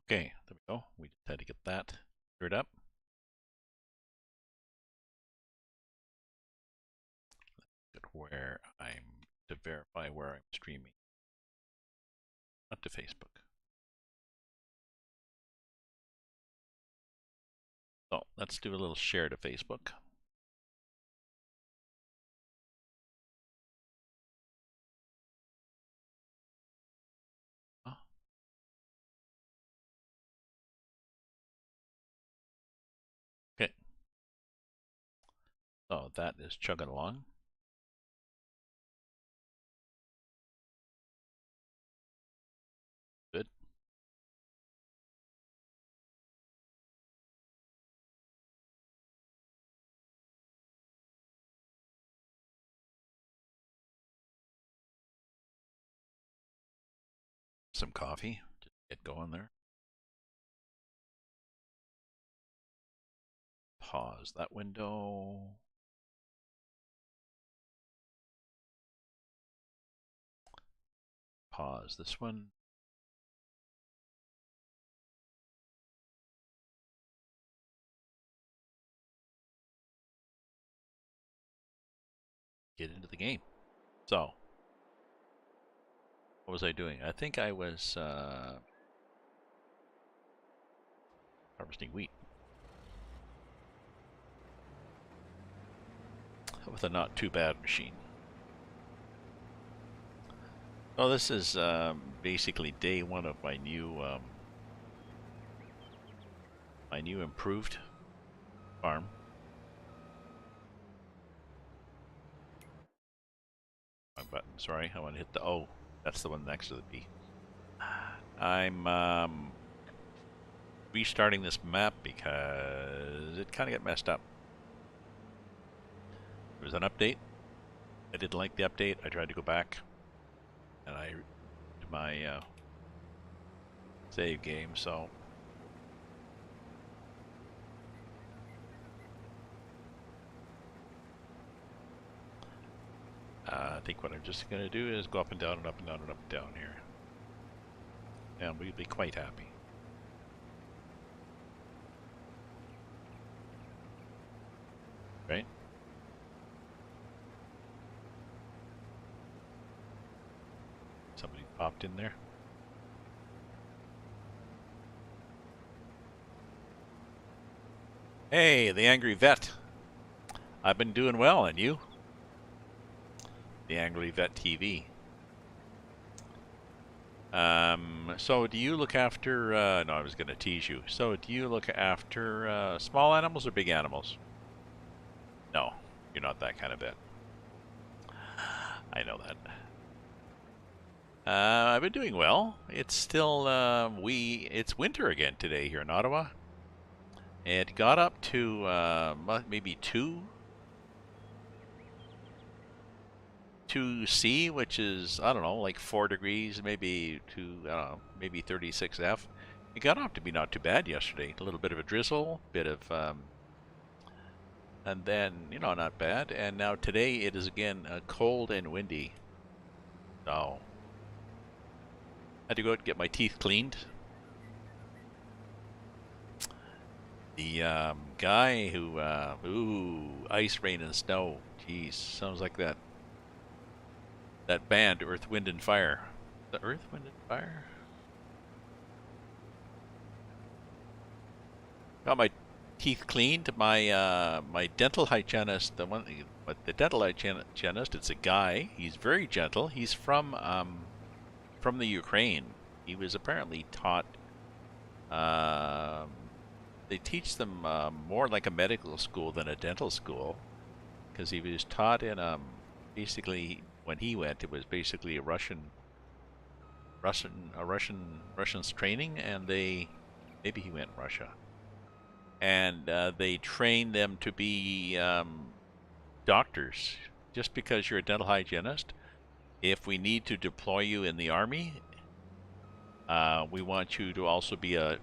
Okay, there we go. We just had to get that cleared up. Where I'm to verify where I'm streaming, not to Facebook. So let's do a little share to Facebook. Oh. Okay, so that is chugging along. Good. Some coffee. Just get going there. Pause that window. Pause this one. Get into the game. So, what was I doing? I think I was harvesting wheat with a not too bad machine. Oh, this is basically day one of my new improved farm. Wrong button. Sorry, I want to hit the O. That's the one next to the P. I'm restarting this map because it kind of got messed up. There was an update. I didn't like the update. I tried to go back, and I did my save game. So I think what I'm just going to do is go up and down and up and down and up and down here, and we'll be quite happy. Right? Somebody popped in there. Hey, the Angry Vet. I've been doing well, and you? The Angry Vet TV. So do you look after, no, I was going to tease you. So do you look after small animals or big animals? No, you're not that kind of vet. I know that. I've been doing well. It's still, it's winter again today here in Ottawa. It got up to maybe 2C, which is, I don't know, like 4 degrees, maybe maybe 36 F. It got up to be not too bad yesterday. A little bit of a drizzle, bit of, and then, not bad. And now today it is again cold and windy. So, I had to go out and get my teeth cleaned. The guy who, ice, rain, and snow. Jeez, sounds like that band, Earth, Wind, and Fire. The Earth, Wind, and Fire? Got my teeth cleaned. My dental hygienist, the dental hygienist, it's a guy. He's very gentle. He's from the Ukraine. He was apparently taught. They teach them more like a medical school than a dental school, because he was taught in basically when he went, it was basically a Russian's training, and maybe he went Russia, and they train them to be doctors. Just because you're a dental hygienist, if we need to deploy you in the army, we want you to also be a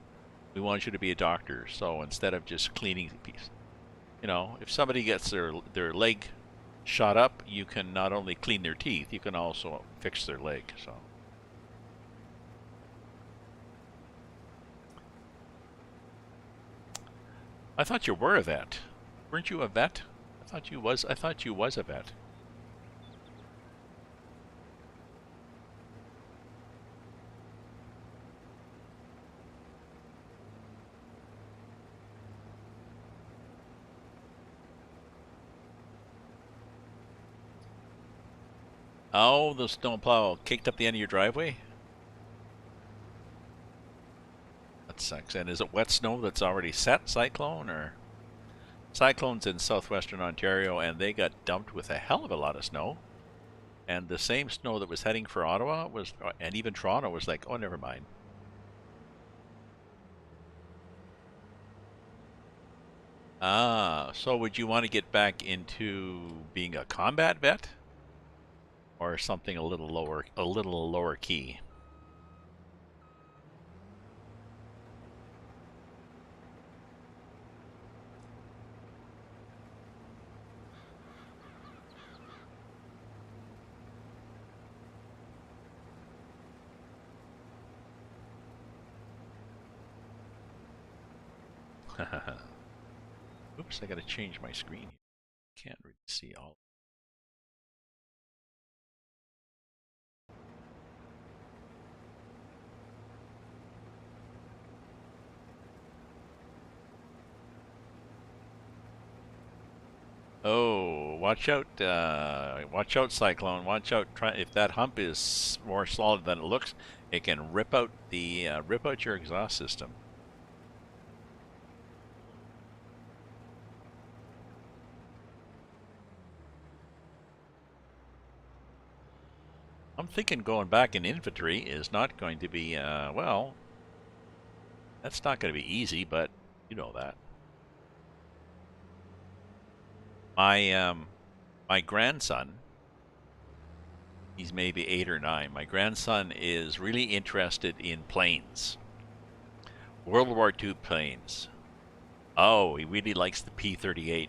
doctor. So instead of just cleaning the piece, if somebody gets their leg shot up, you can not only clean their teeth, you can also fix their leg. So I thought you were a vet. Weren't you a vet? I thought you was a vet. Oh, the snowplow kicked up the end of your driveway? That sucks. And is it wet snow that's already set, cyclone, or? Cyclones in southwestern Ontario, and they got dumped with a hell of a lot of snow. And the same snow that was heading for Ottawa was, and even Toronto was like, oh, never mind. Ah, so would you want to get back into being a combat vet? Or something a little lower key? Oops, I gotta change my screen here. Can't really see all. Oh, watch out, Cyclone. Watch out, if that hump is more solid than it looks, it can rip out your exhaust system. I'm thinking going back in infantry is not going to be, well, that's not going to be easy, but you know that. My grandson, he's maybe 8 or 9. My grandson is really interested in planes, World War II planes. Oh, he really likes the P-38.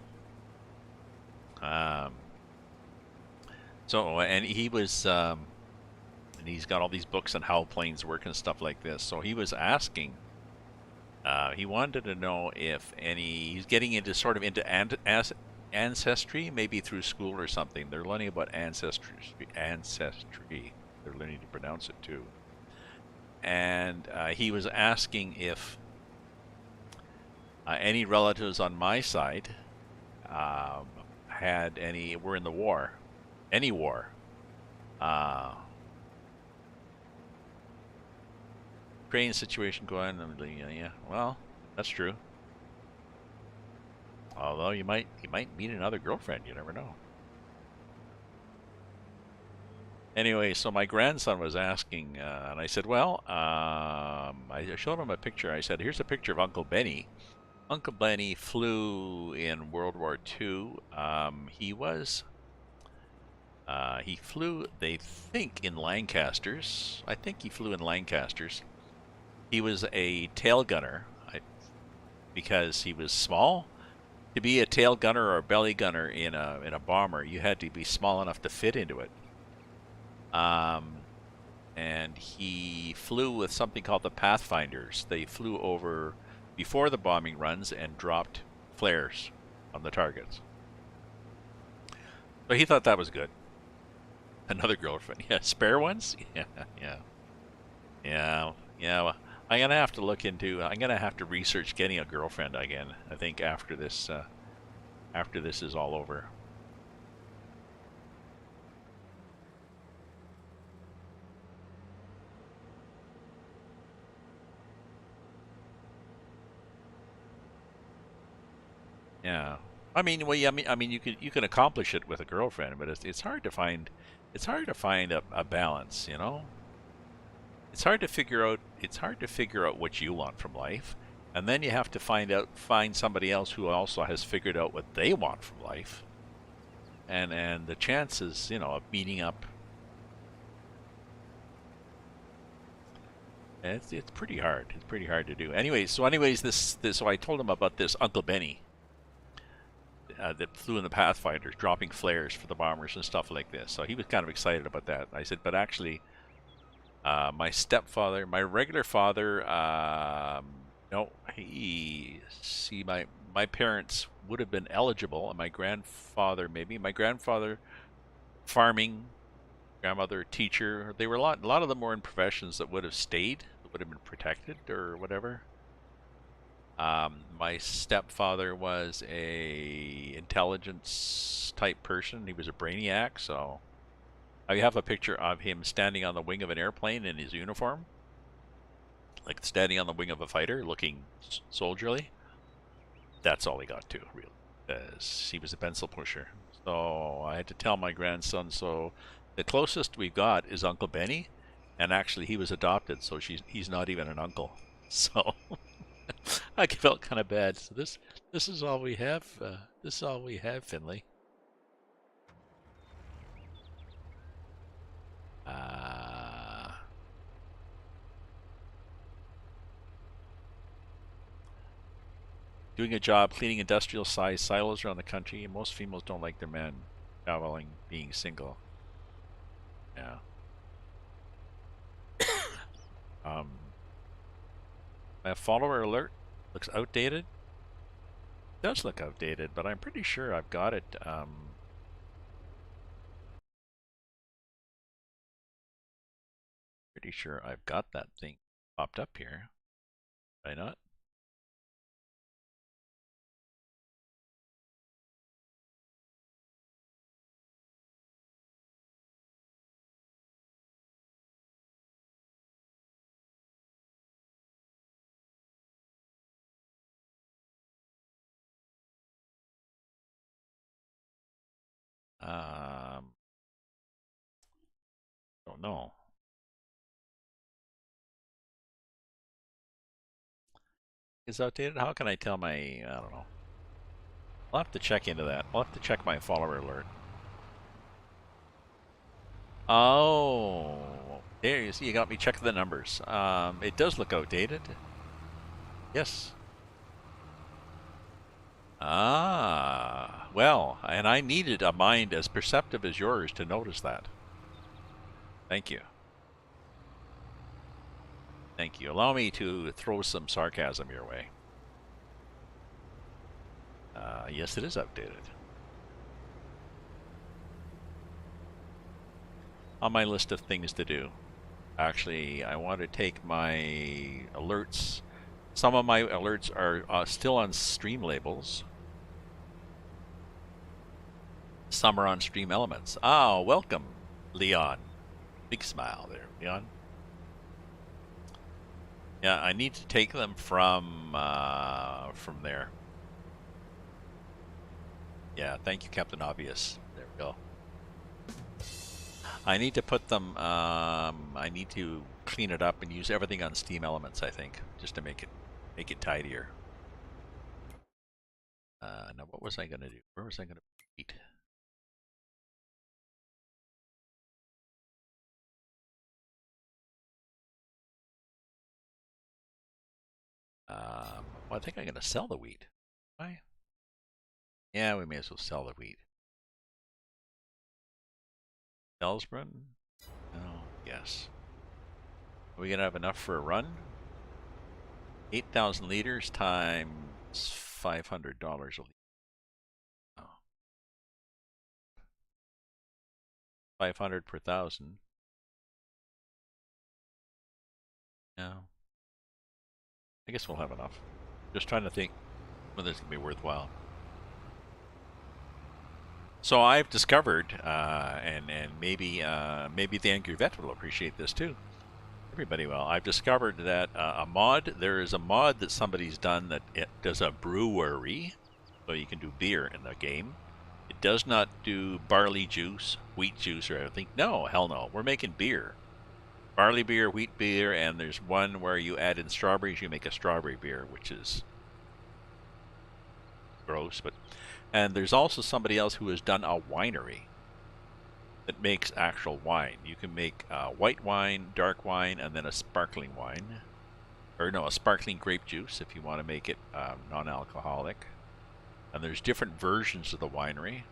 So, and he was, and he's got all these books on how planes work and stuff like this. So he was asking, he wanted to know if he's getting into sort of into ancestry, maybe through school or something. They're learning about ancestry. They're learning to pronounce it too. And he was asking if any relatives on my side were in the war, any war. Ukraine situation going. Yeah, well, that's true. Although you might meet another girlfriend. You never know. Anyway, so my grandson was asking, and I said, well, I showed him a picture. I said, here's a picture of Uncle Benny. Uncle Benny flew in World War II. He flew, they think, in Lancasters. I think he flew in Lancasters. He was a tail gunner because he was small. To be a tail gunner or a belly gunner in a bomber, you had to be small enough to fit into it. And he flew with something called the Pathfinders. They flew over before the bombing runs and dropped flares on the targets. So he thought that was good. Another girlfriend. Yeah, spare ones? Yeah. I'm gonna have to look into. I'm gonna have to research getting a girlfriend again. I think after this is all over. Yeah. I mean, well, yeah, I mean, you can accomplish it with a girlfriend, but it's hard to find. It's hard to find a balance, you know. It's hard to figure out what you want from life, and then you have to find somebody else who also has figured out what they want from life, and the chances, you know, of meeting up, it's pretty hard. It's pretty hard to do. Anyways, so I told him about this Uncle Benny that flew in the Pathfinders, dropping flares for the bombers and stuff like this. So he was kind of excited about that. I said, but actually, my stepfather, my regular father, no, my parents would have been eligible, and my grandfather maybe. My grandfather farming, grandmother teacher. They were a lot of them were in professions that would have stayed, that would have been protected or whatever. My stepfather was a intelligence type person. He was a brainiac, so I have a picture of him standing on the wing of an airplane in his uniform, like standing on the wing of a fighter, looking soldierly. That's all he got to, really, because he was a pencil pusher. So I had to tell my grandson, so the closest we've got is Uncle Benny, and actually he was adopted, so he's not even an uncle. So I felt kind of bad. So this is all we have. This is all we have, Finley. Doing a job cleaning industrial-sized silos around the country, and most females don't like their men traveling, being single. Yeah. My follower alert looks outdated. It does look outdated, but I'm pretty sure I've got it. Pretty sure I've got that thing popped up here. Why not? Don't know. Is outdated? How can I tell my? I don't know. I'll have to check into that. I'll have to check my follower alert. Oh, there you see. You got me checking the numbers. It does look outdated. Yes. Ah, well, and I needed a mind as perceptive as yours to notice that. Thank you. Thank you. Allow me to throw some sarcasm your way. Yes, it is outdated. On my list of things to do. Actually, I want to take my alerts. Some of my alerts are still on stream labels. Some are on stream elements. Ah, welcome, Leon. Big smile there, Leon. Yeah, I need to take them from there. Yeah, thank you, Captain Obvious. There we go. I need to put them. I need to clean it up and use everything on Steam Elements. I think just to make it tidier. Now, what was I going to do? Where was I going to eat? Well, I think I'm going to sell the wheat. Why? Yeah, we may as well sell the wheat. Bellsbrunn? Oh, yes. Are we going to have enough for a run? 8,000 liters times $500 a liter. Oh. 500 per thousand. No. I guess we'll have enough. Just trying to think whether it's going to be worthwhile. So I've discovered, and maybe maybe the Angry Vet will appreciate this too. Everybody will. I've discovered that there is a mod that somebody's done that it does a brewery, so you can do beer in the game. It does not do barley juice, wheat juice, or anything. No, hell no. We're making beer. Barley beer, wheat beer, and there's one where you add in strawberries, you make a strawberry beer, which is gross, but... And there's also somebody else who has done a winery that makes actual wine. You can make white wine, dark wine, and then a sparkling wine. Or no, a sparkling grape juice if you want to make it non-alcoholic. And there's different versions of the winery.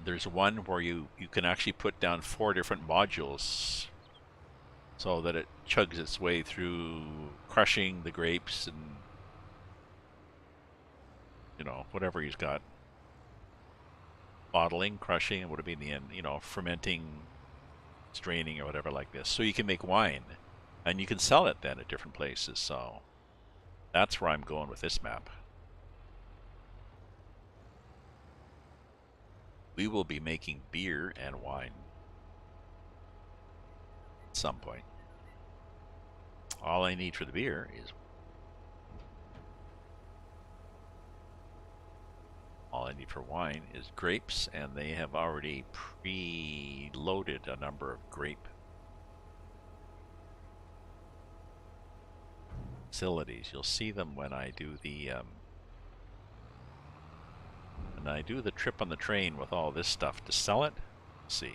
There's one where you can actually put down 4 different modules so that it chugs its way through crushing the grapes and you know, whatever he's got. Bottling, crushing, and would have been the end, you know, fermenting, straining, or whatever like this. So you can make wine, and you can sell it then at different places. So that's where I'm going with this map. We will be making beer and wine at some point. All I need for the beer is all I need for wine is grapes, and they have already pre-loaded a number of grape facilities. You'll see them when I do the trip on the train with all this stuff to sell it. Let's see.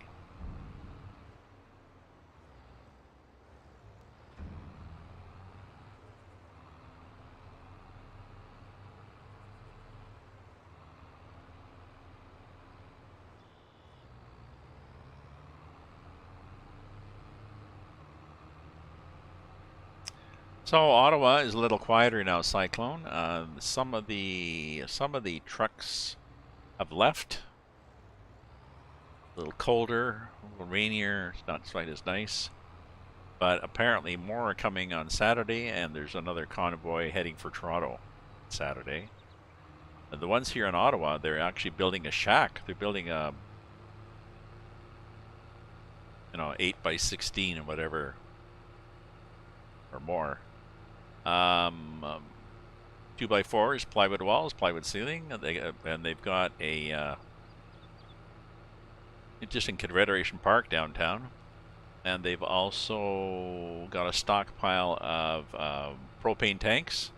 So Ottawa is a little quieter now, Cyclone. Some of the trucks have left. A little colder, a little rainier. It's not quite as nice. But apparently more are coming on Saturday, and there's another convoy heading for Toronto Saturday. And the ones here in Ottawa, they're actually building a shack. They're building a, 8 by 16 or whatever, or more. 2x4s, plywood walls, plywood ceiling, and they've got a just in Confederation Park downtown, and they've also got a stockpile of propane tanks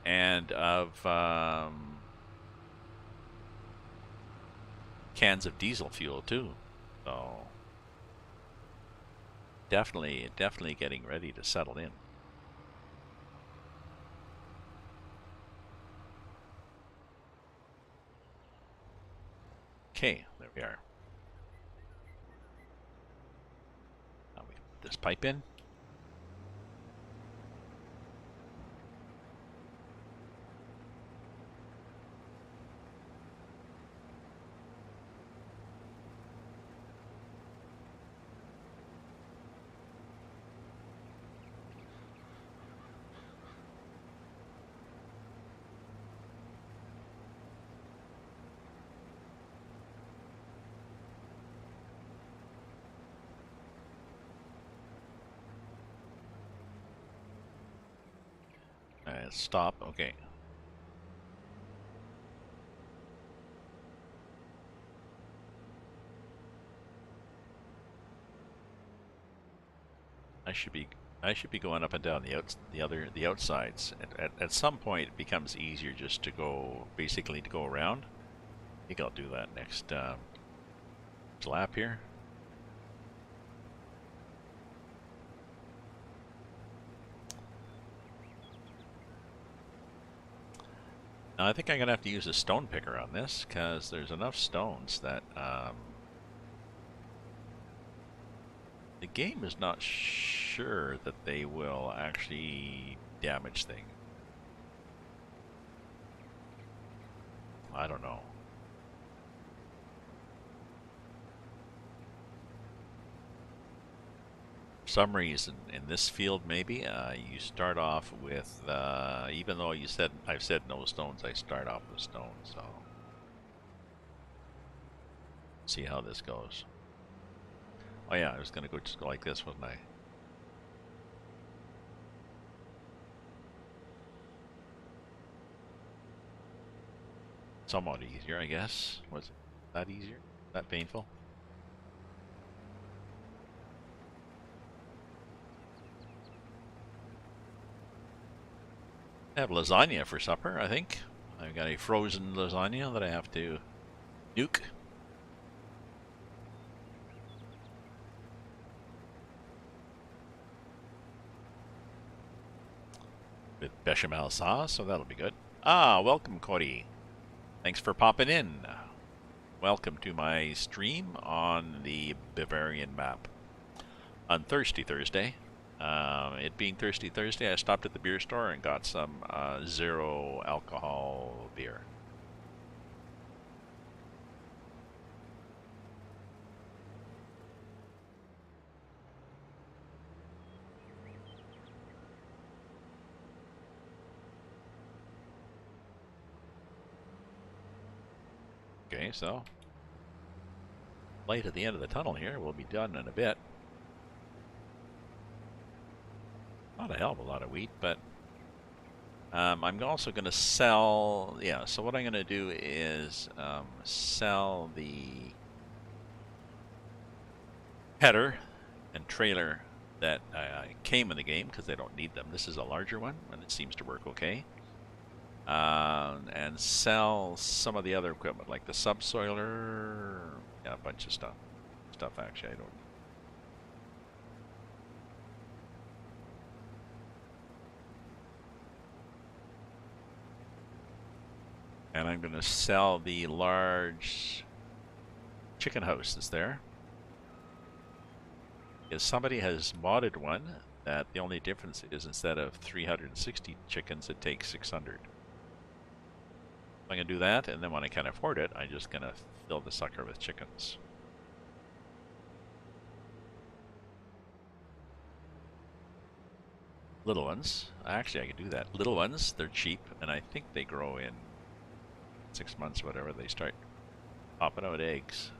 and of cans of diesel fuel too. So definitely getting ready to settle in. Okay, there we are. Now we put this pipe in. Stop. Okay. I should be going up and down the outsides. At some point, it becomes easier just to go basically to go around. I think I'll do that next lap here. Now, I think I'm gonna have to use a stone picker on this because there's enough stones that the game is not sure that they will actually damage things. I don't know. For some reason, in this field, maybe you start off with, even though I've said no stones, I start off with stones. So see how this goes. Oh yeah, I was gonna just go like this, wasn't I? Somewhat easier, I guess. Was it that easier? That painful? I have lasagna for supper, I think. I've got a frozen lasagna that I have to nuke. With bechamel sauce, so that'll be good. Ah, welcome, Cody. Thanks for popping in. Welcome to my stream on the Bavarian map on Thursday. It being Thirsty Thursday, I stopped at the beer store and got some zero alcohol beer. Okay, so light at the end of the tunnel here. We'll be done in a bit. Not a hell of a lot of wheat, but I'm also going to sell. Yeah, so what I'm going to do is sell the header and trailer that came in the game because I don't need them. This is a larger one, and it seems to work okay. And sell some of the other equipment, like the subsoiler, yeah, a bunch of stuff. Stuff actually I don't need. And I'm going to sell the large chicken house that's there. Because somebody has modded one that the only difference is instead of 360 chickens, it takes 600. I'm going to do that, and then when I can afford it, I'm just going to fill the sucker with chickens. Little ones. Actually, I can do that. Little ones, they're cheap, and I think they grow in 6 months, whatever, they start popping out eggs.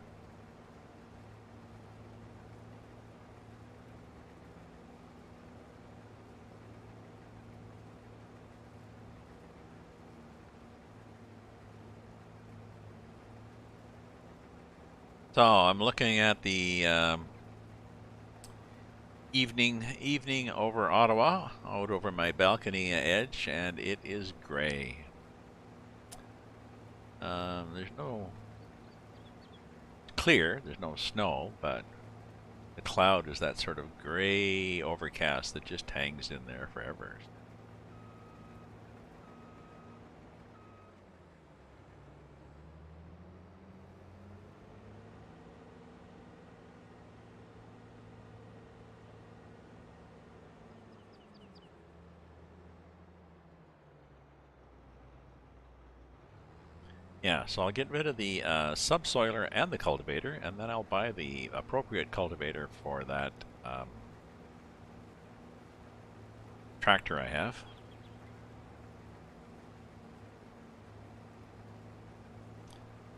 So I'm looking at the evening over Ottawa, out over my balcony edge, and it is gray. There's no clear, there's no snow, but the cloud is that sort of gray overcast that just hangs in there forever. Yeah, so I'll get rid of the subsoiler and the cultivator, and then I'll buy the appropriate cultivator for that tractor I have.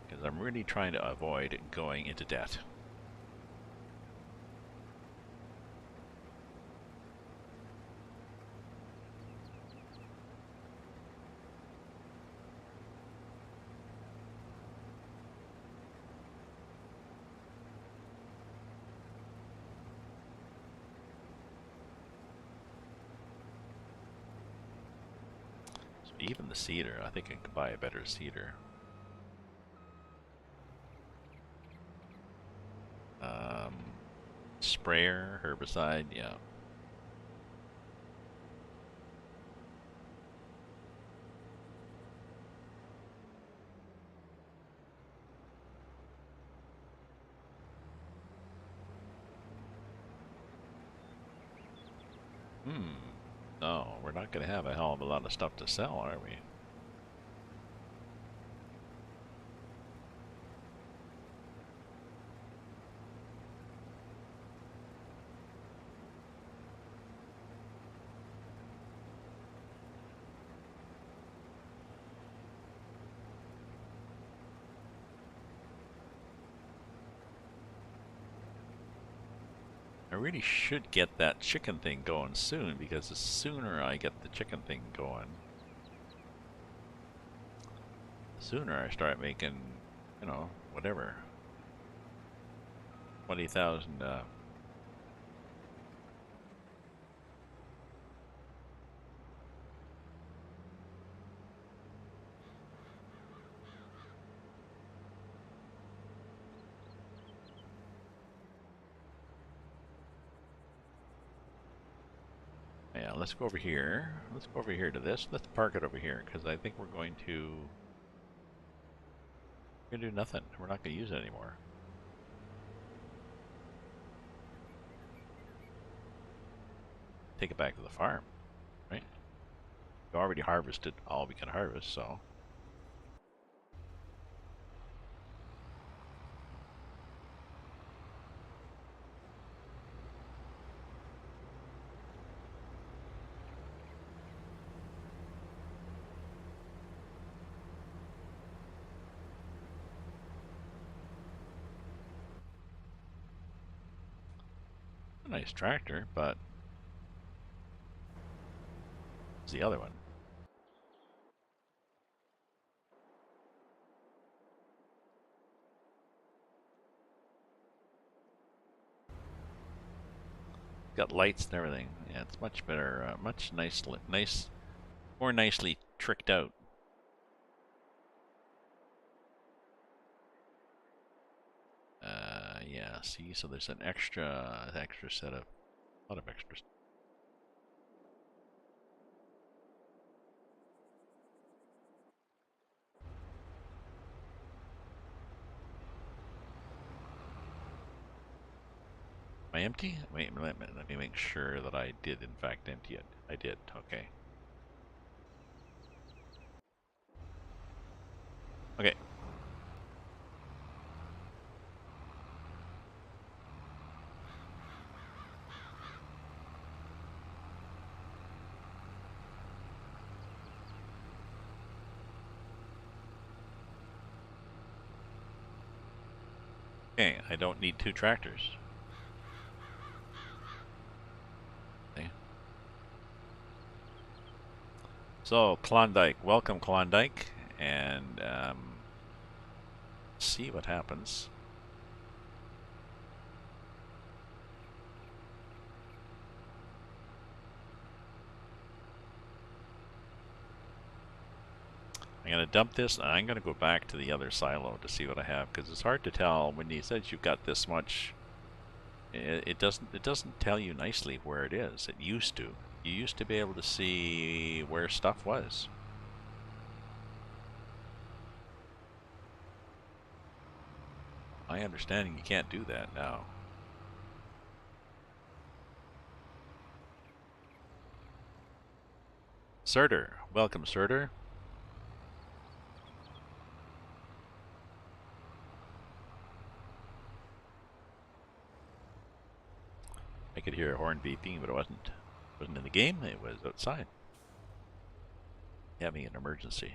Because I'm really trying to avoid going into debt. Even the seeder, I think I could buy a better seeder. Sprayer, herbicide, yeah. No, we're not going to have a hell of a lot of stuff to sell, are we? I really should get that chicken thing going soon, because the sooner I get the chicken thing going, the sooner I start making, you know, whatever, 20,000. Yeah, let's go over here. Let's go over here to this. Let's park it over here, because I think we're going to do nothing. We're not going to use it anymore. take it back to the farm, right? We already harvested all we can harvest, so. A nice tractor, but it's the other one. Got lights and everything. Yeah, it's much better, much more nicely tricked out. Yeah. See, so there's an extra set of, a lot of extras. Am I empty? Wait, let me make sure that I did in fact empty it. I did. Okay. Okay. Okay, I don't need 2 tractors. Okay. So, Klondike. Welcome, Klondike. And, see what happens. I'm going to dump this, and I'm going to go back to the other silo to see what I have, because it's hard to tell when he says you've got this much. It doesn't tell you nicely where it is. It used to. You used to be able to see where stuff was. My understanding, you can't do that now. Surtur, welcome, Surtur. I could hear a horn beeping, but it wasn't in the game. It was outside. Having an emergency.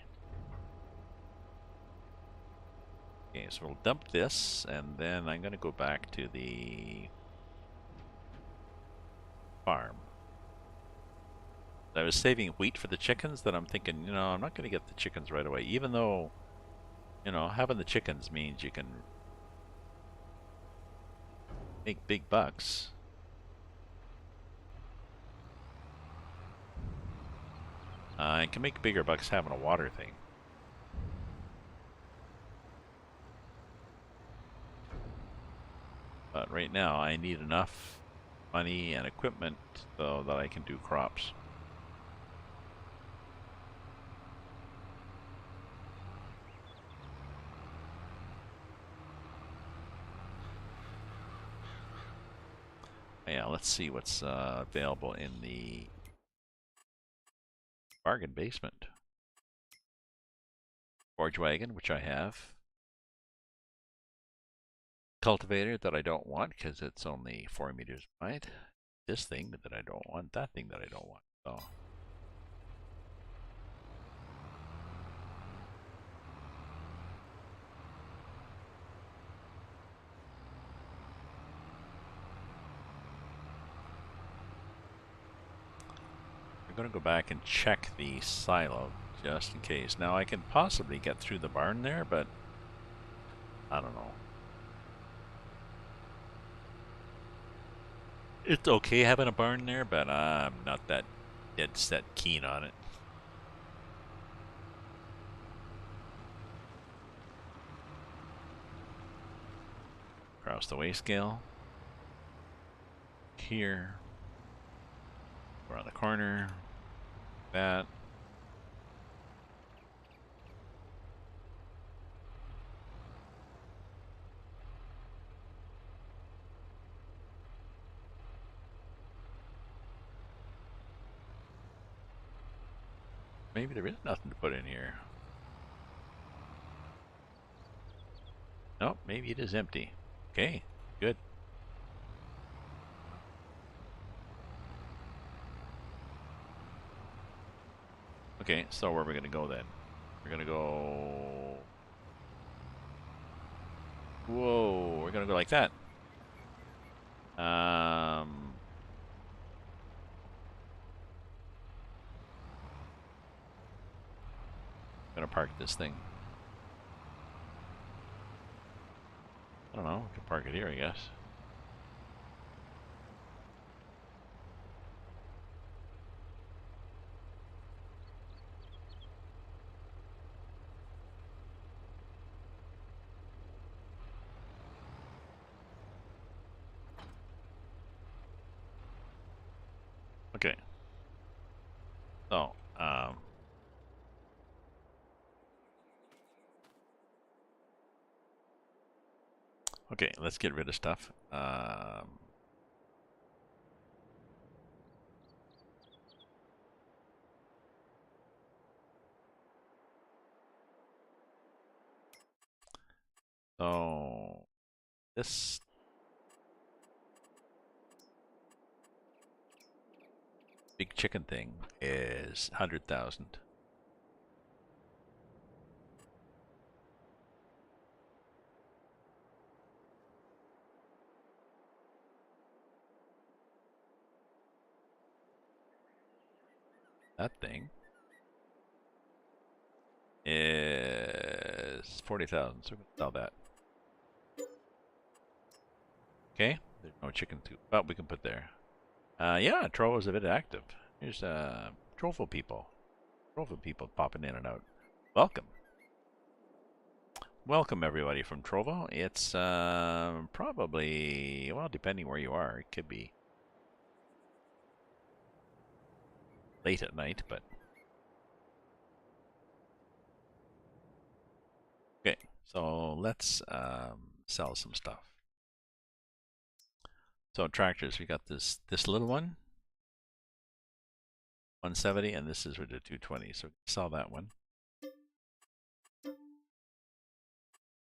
Okay, so we'll dump this, and then I'm going to go back to the farm. I was saving wheat for the chickens, then I'm thinking, you know, I'm not going to get the chickens right away, even though, you know, having the chickens means you can make big bucks. I can make bigger bucks having a water thing. But right now, I need enough money and equipment so that I can do crops. Yeah, let's see what's available in the bargain basement. Forge wagon, which I have. Cultivator that I don't want because it's only 4 meters wide. This thing that I don't want. That thing that I don't want. So. I'm going to go back and check the silo just in case. Now I can possibly get through the barn there, but I don't know. It's okay having a barn there, but I'm not that dead set keen on it. Across the weigh scale. Here. Around the corner. That. Maybe there is nothing to put in here. No, maybe it is empty. Okay, good. Okay, so where are we going to go then? We're going to go... Whoa, we're going to go like that. I'm going to park this thing. I don't know, we can park it here, I guess. Okay. So, okay, let's get rid of stuff. So, this big chicken thing is 100,000. That thing is 40,000, so we're going to sell that. Okay, there's no chicken too, but we can put there. Yeah, Trovo's a bit active. Here's Trovo people. Trovo people popping in and out. Welcome. Welcome everybody from Trovo. It's probably, well, depending where you are, it could be late at night, but okay. So let's sell some stuff. So tractors, we got this little one, 170, and this is with the 220. So sell that one.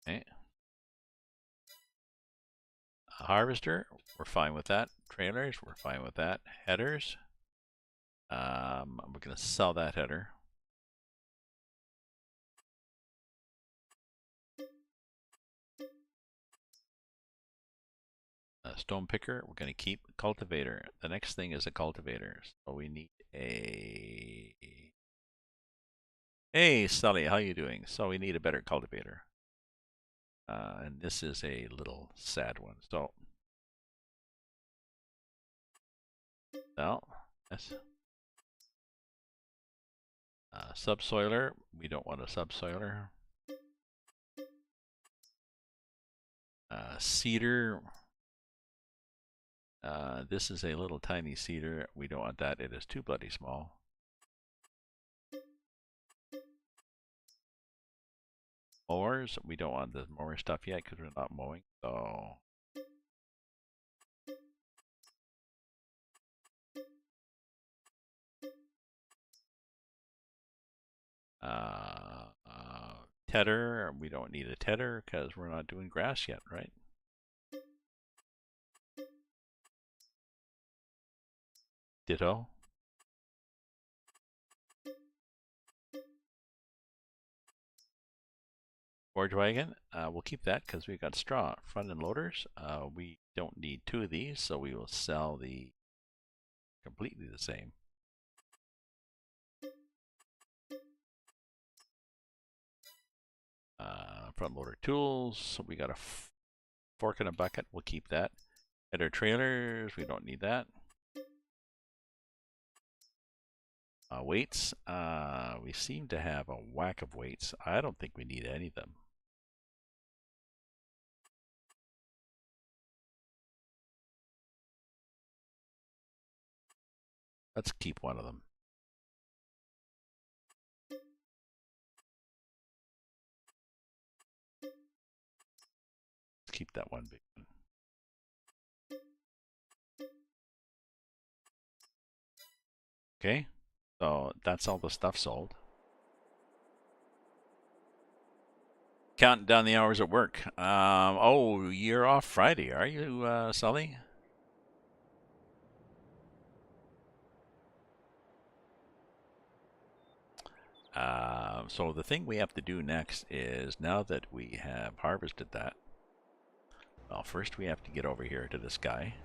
Okay. A harvester, we're fine with that. Trailers, we're fine with that. Headers, we're gonna sell that header. Stone picker, we're going to keep. Cultivator, the next thing is a cultivator. So we need a... Hey, Sully, how you doing? So we need a better cultivator. And this is a little sad one. So, no, yes. Subsoiler, we don't want a subsoiler. Seeder, this is a little tiny seeder. We don't want that. It is too bloody small. Mowers, we don't want the mower stuff yet because we're not mowing. So tedder, we don't need a tedder because we're not doing grass yet, right? Ditto. Forge wagon, we'll keep that because we've got straw. Front end loaders, we don't need two of these, so we will sell the completely the same. Front loader tools, so we got a fork and a bucket, we'll keep that. Header trailers, we don't need that. Weights, we seem to have a whack of weights. I don't think we need any of them. Let's keep one of them. Let's keep that one big one. Okay, so that's all the stuff sold. Counting down the hours at work. Oh, you're off Friday, are you, Sully? So the thing we have to do next is, now that we have harvested that, well, first we have to get over here to this guy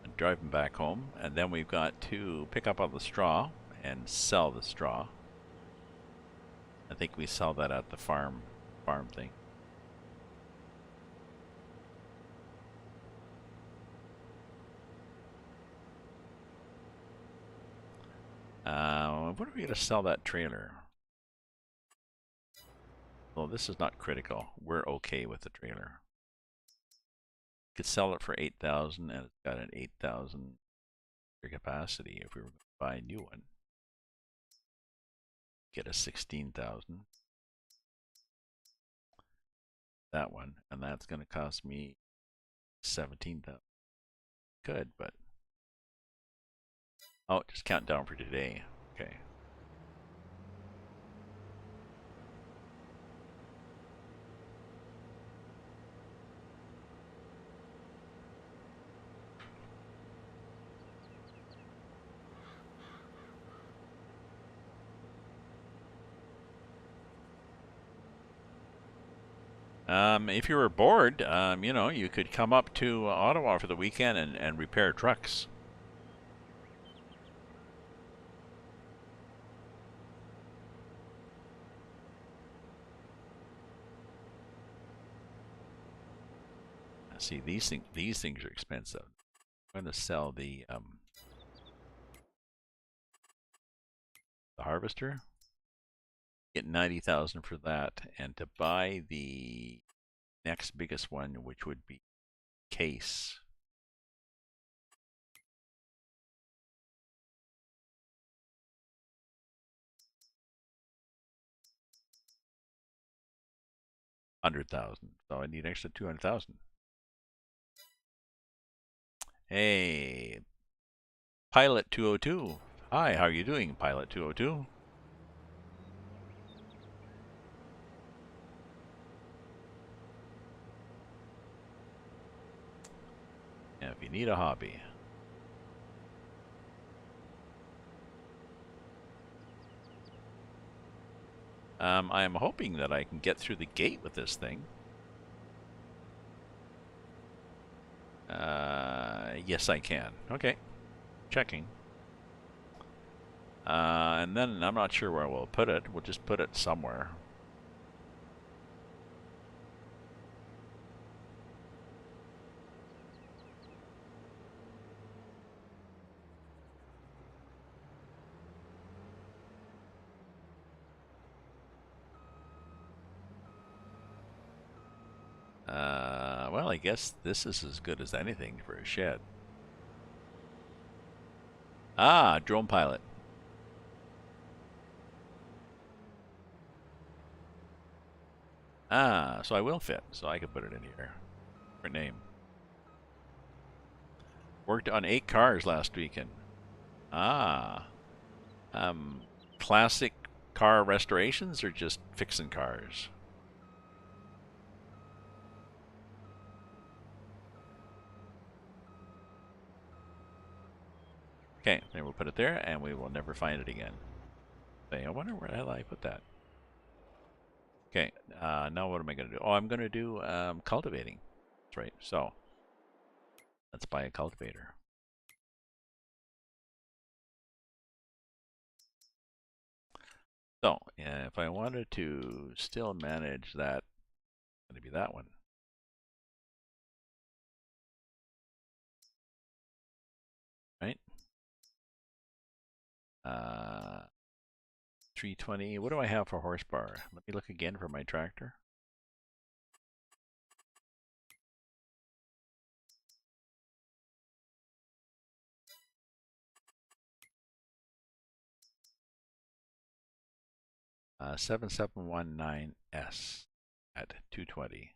and drive him back home, and then we've got to pick up all the straw and sell the straw. I think we sell that at the farm thing. What are we going to sell that trailer? Well, this is not critical. We're okay with the trailer. Could sell it for 8,000, and it's got an 8,000 capacity. If we were going to buy a new one, get a 16,000. That one, and that's going to cost me 17,000. Good, but oh, just count down for today. Okay. If you were bored, you know, you could come up to Ottawa for the weekend and repair trucks. See, these things are expensive. I'm going to sell the harvester. Get 90,000 for that, and to buy the next biggest one, which would be case. $100,000. So I need extra 200,000. Hey, Pilot 202. Hi, how are you doing, Pilot 202? Yeah, if you need a hobby. I am hoping that I can get through the gate with this thing. Yes, I can. Okay, checking. And then I'm not sure where we'll put it. We'll just put it somewhere. Well, I guess this is as good as anything for a shed. Ah, drone pilot. Ah, so I will fit. So I can put it in here. For name. Worked on 8 cars last weekend. Ah. Classic car restorations or just fixing cars? Okay, then we'll put it there, and we will never find it again. I wonder where the hell I put that. Okay, now what am I going to do? Oh, I'm going to do cultivating. That's right. So let's buy a cultivator. So if I wanted to still manage that, it's going to be that one. Right? 320. What do I have for horsepower? Let me look again for my tractor. Uh, 7719S at 220.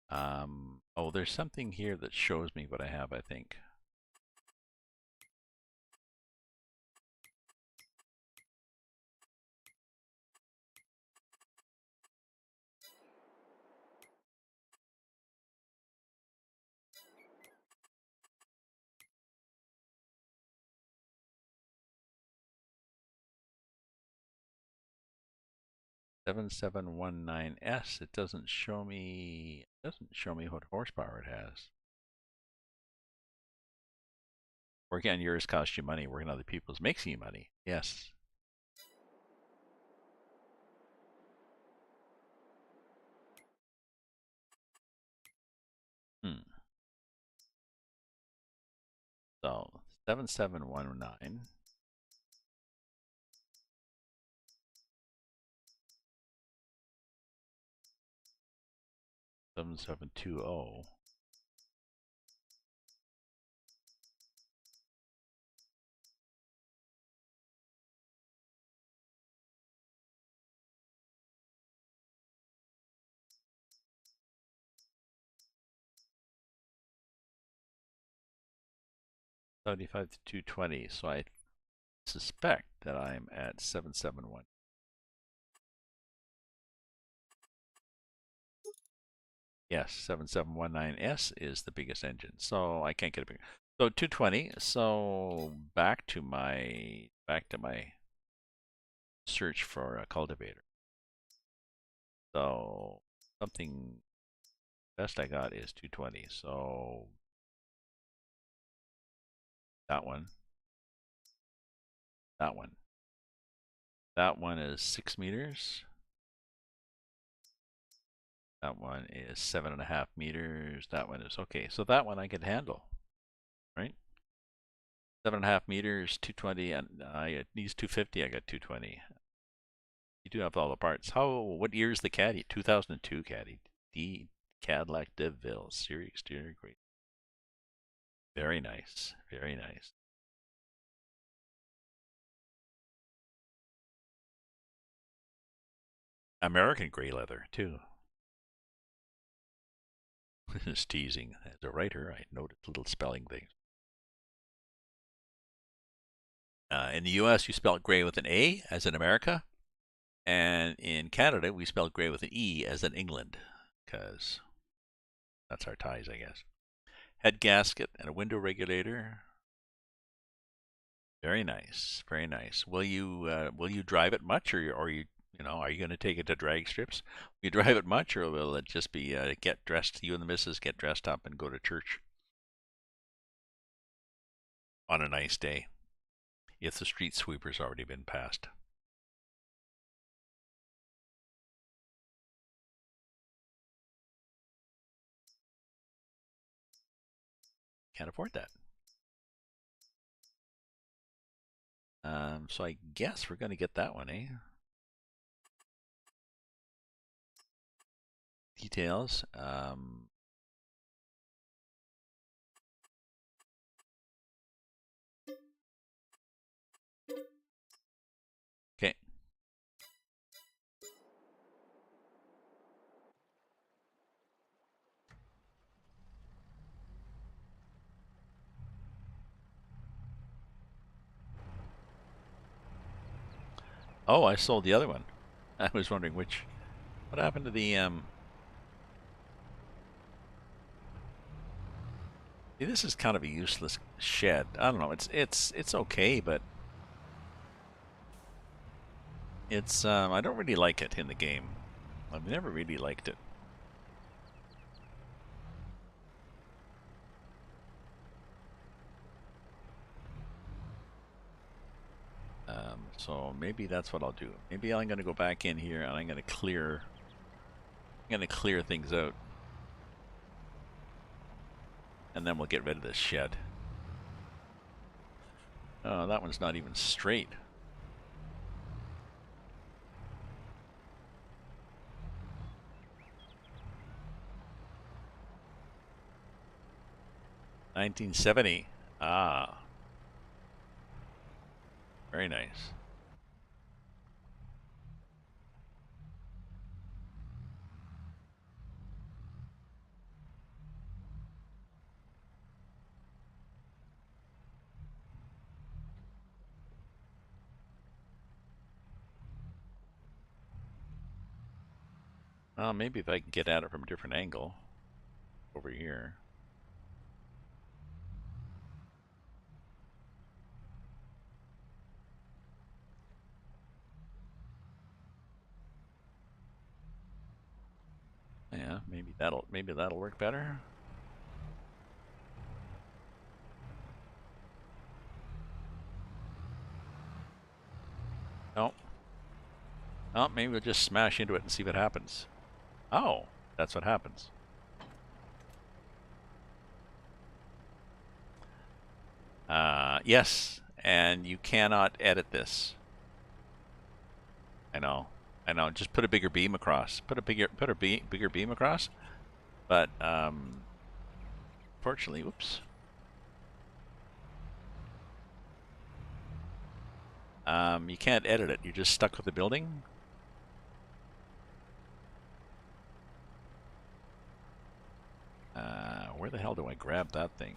Oh, there's something here that shows me what I have, I think. $7719S. It doesn't show me. It doesn't show me what horsepower it has. Working on yours costs you money. Working on other people's makes you money. Yes. Hmm. So 7719. 7720. $75 to 220. So I suspect that I'm at 771. Yes, 7719S is the biggest engine. So I can't get a bigger. So 220. So back to my search for a cultivator. So something best I got is 220. So that one. That one. That one is 6 meters. That one is 7.5 meters. That one is okay. So that one I could handle, right? 7.5 meters, 220, and it needs 250. I got 220. You do have all the parts. What year is the Caddy? 2002 Caddy. D Cadillac DeVille. Series exterior great. Very nice. Very nice. American gray leather, too. This is teasing. As a writer, I noted little spelling things. In the US, you spell gray with an A, as in America. And in Canada, we spell gray with an E, as in England. Because that's our ties, I guess. Head gasket and a window regulator. Very nice. Very nice. Will you drive it much, or are you going to take it to drag strips? Will you drive it much, or will it just be get dressed? You and the missus get dressed up and go to church on a nice day, if the street sweeper's already been passed. Can't afford that. So I guess we're going to get that one, eh? Details. Okay. Oh, I sold the other one. I was wondering what happened to the See, this is kind of a useless shed. I don't know. It's okay, but it's I don't really like it in the game. I've never really liked it. So maybe that's what I'll do. Maybe I'm going to go back in here and I'm going to clear things out, and then we'll get rid of this shed. Oh, that one's not even straight. $1970. Ah, very nice. Well, maybe if I can get at it from a different angle over here. Yeah, maybe that'll work better. No. Oh, maybe we'll just smash into it and see what happens. Oh, that's what happens. Yes, and you cannot edit this. I know. I know. Just put a bigger beam across. Put a bigger beam across. But fortunately, whoops. You can't edit it. You're just stuck with the building. Where the hell do I grab that thing?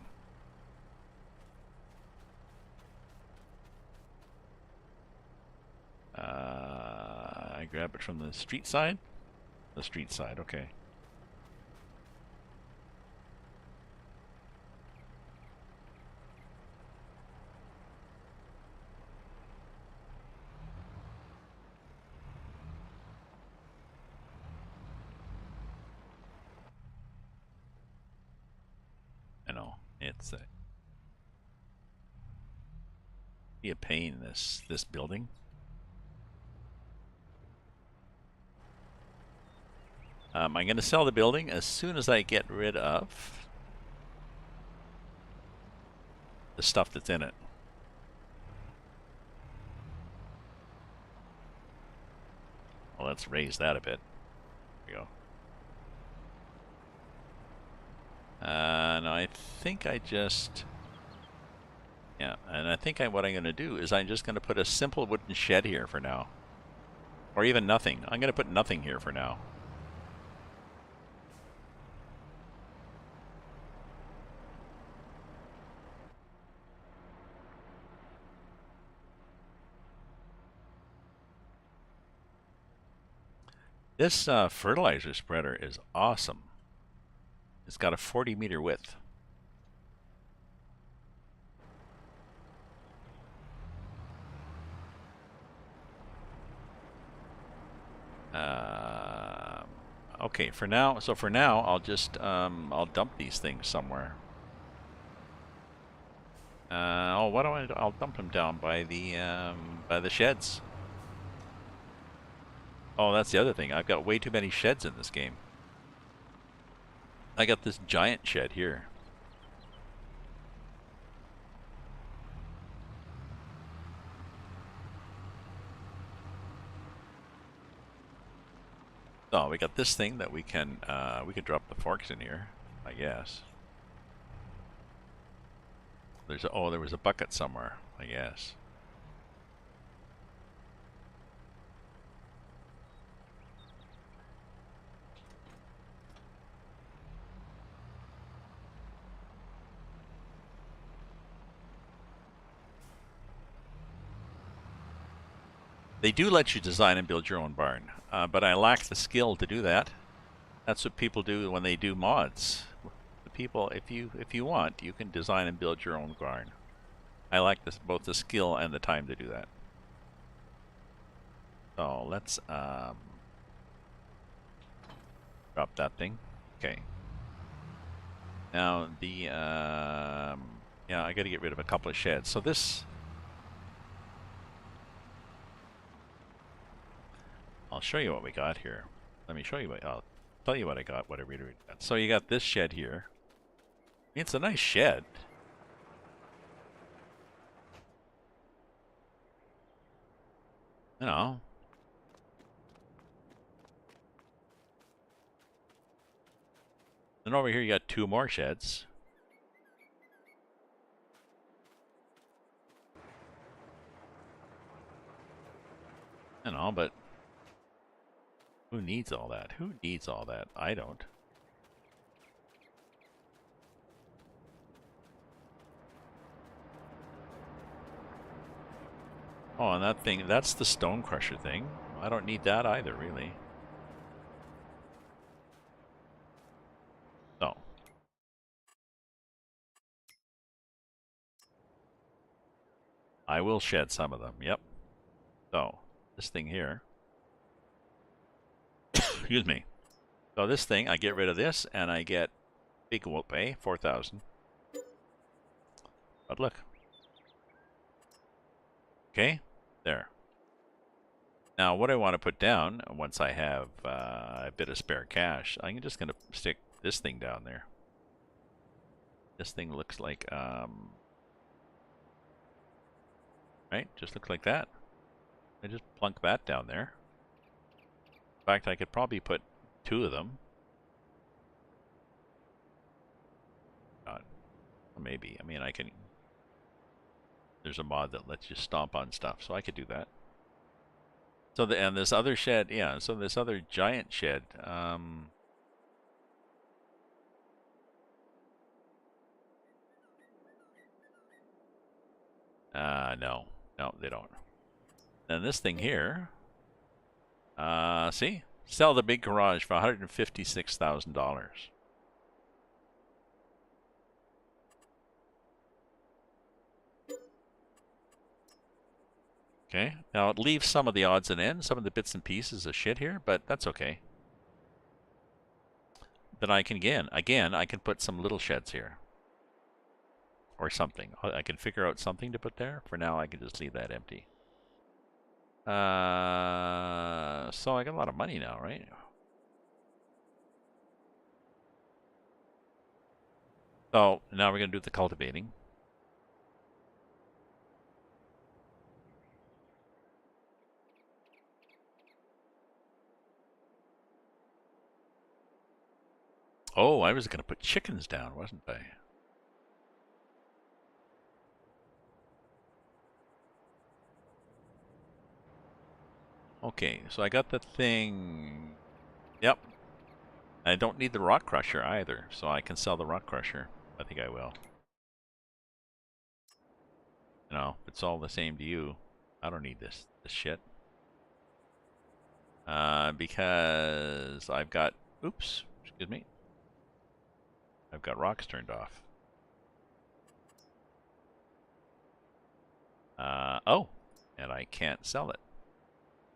I grab it from the street side? The street side, okay. I know, it's be a pain, this building. I'm going to sell the building as soon as I get rid of the stuff that's in it. Well, let's raise that a bit. There we go. No, I think I just... Yeah, and I think what I'm going to do is I'm just going to put a simple wooden shed here for now. Or even nothing. I'm going to put nothing here for now. This fertilizer spreader is awesome. It's got a 40-meter width. Okay, for now, I'll just, I'll dump these things somewhere. I'll dump them down by the sheds. Oh, that's the other thing. I've got way too many sheds in this game. I got this giant shed here. Oh, we got this thing that we can drop the forks in here, I guess. There was a bucket somewhere, I guess. They do let you design and build your own barn, but I lack the skill to do that. That's what people do when they do mods. The people, if you want, you can design and build your own barn. I lack both the skill and the time to do that. So let's drop that thing. Okay. Now the yeah, I got to get rid of a couple of sheds. So this. I'll show you what we got here. Let me show you I'll tell you what I got, what I really got. So you got this shed here. It's a nice shed. You know. And over here you got two more sheds. You know, but who needs all that? Who needs all that? I don't. Oh, and that thing, that's the stone crusher thing. I don't need that either, really. I will shed some of them. Yep. So this thing here. Excuse me. So this thing, I get rid of this, and I get big whoop, eh? 4,000. But look. Okay, there. Now, what I want to put down, once I have a bit of spare cash, I'm just going to stick this thing down there. This thing looks like, right? Just looks like that. I just plunk that down there. In fact, I could probably put 2 of them. Maybe. I mean, I can... There's a mod that lets you stomp on stuff, so I could do that. So and this other shed, yeah, so this other giant shed, no, they don't. Then this thing here, see? Sell the big garage for $156,000. Okay, now it leaves some of the odds and ends, some of the bits and pieces of shit here, but that's okay. Then I can, again, I can put some little sheds here. Or something. I can figure out something to put there. For now, I can just leave that empty. So I got a lot of money now, right? So now we're going to do the cultivating. Oh, I was going to put chickens down, wasn't I? Okay, so I got the thing. Yep. I don't need the rock crusher either, so I can sell the rock crusher. I think I will. You know, if it's all the same to you, I don't need this shit. Because I've got, oops, excuse me. I've got rocks turned off. Oh, and I can't sell it.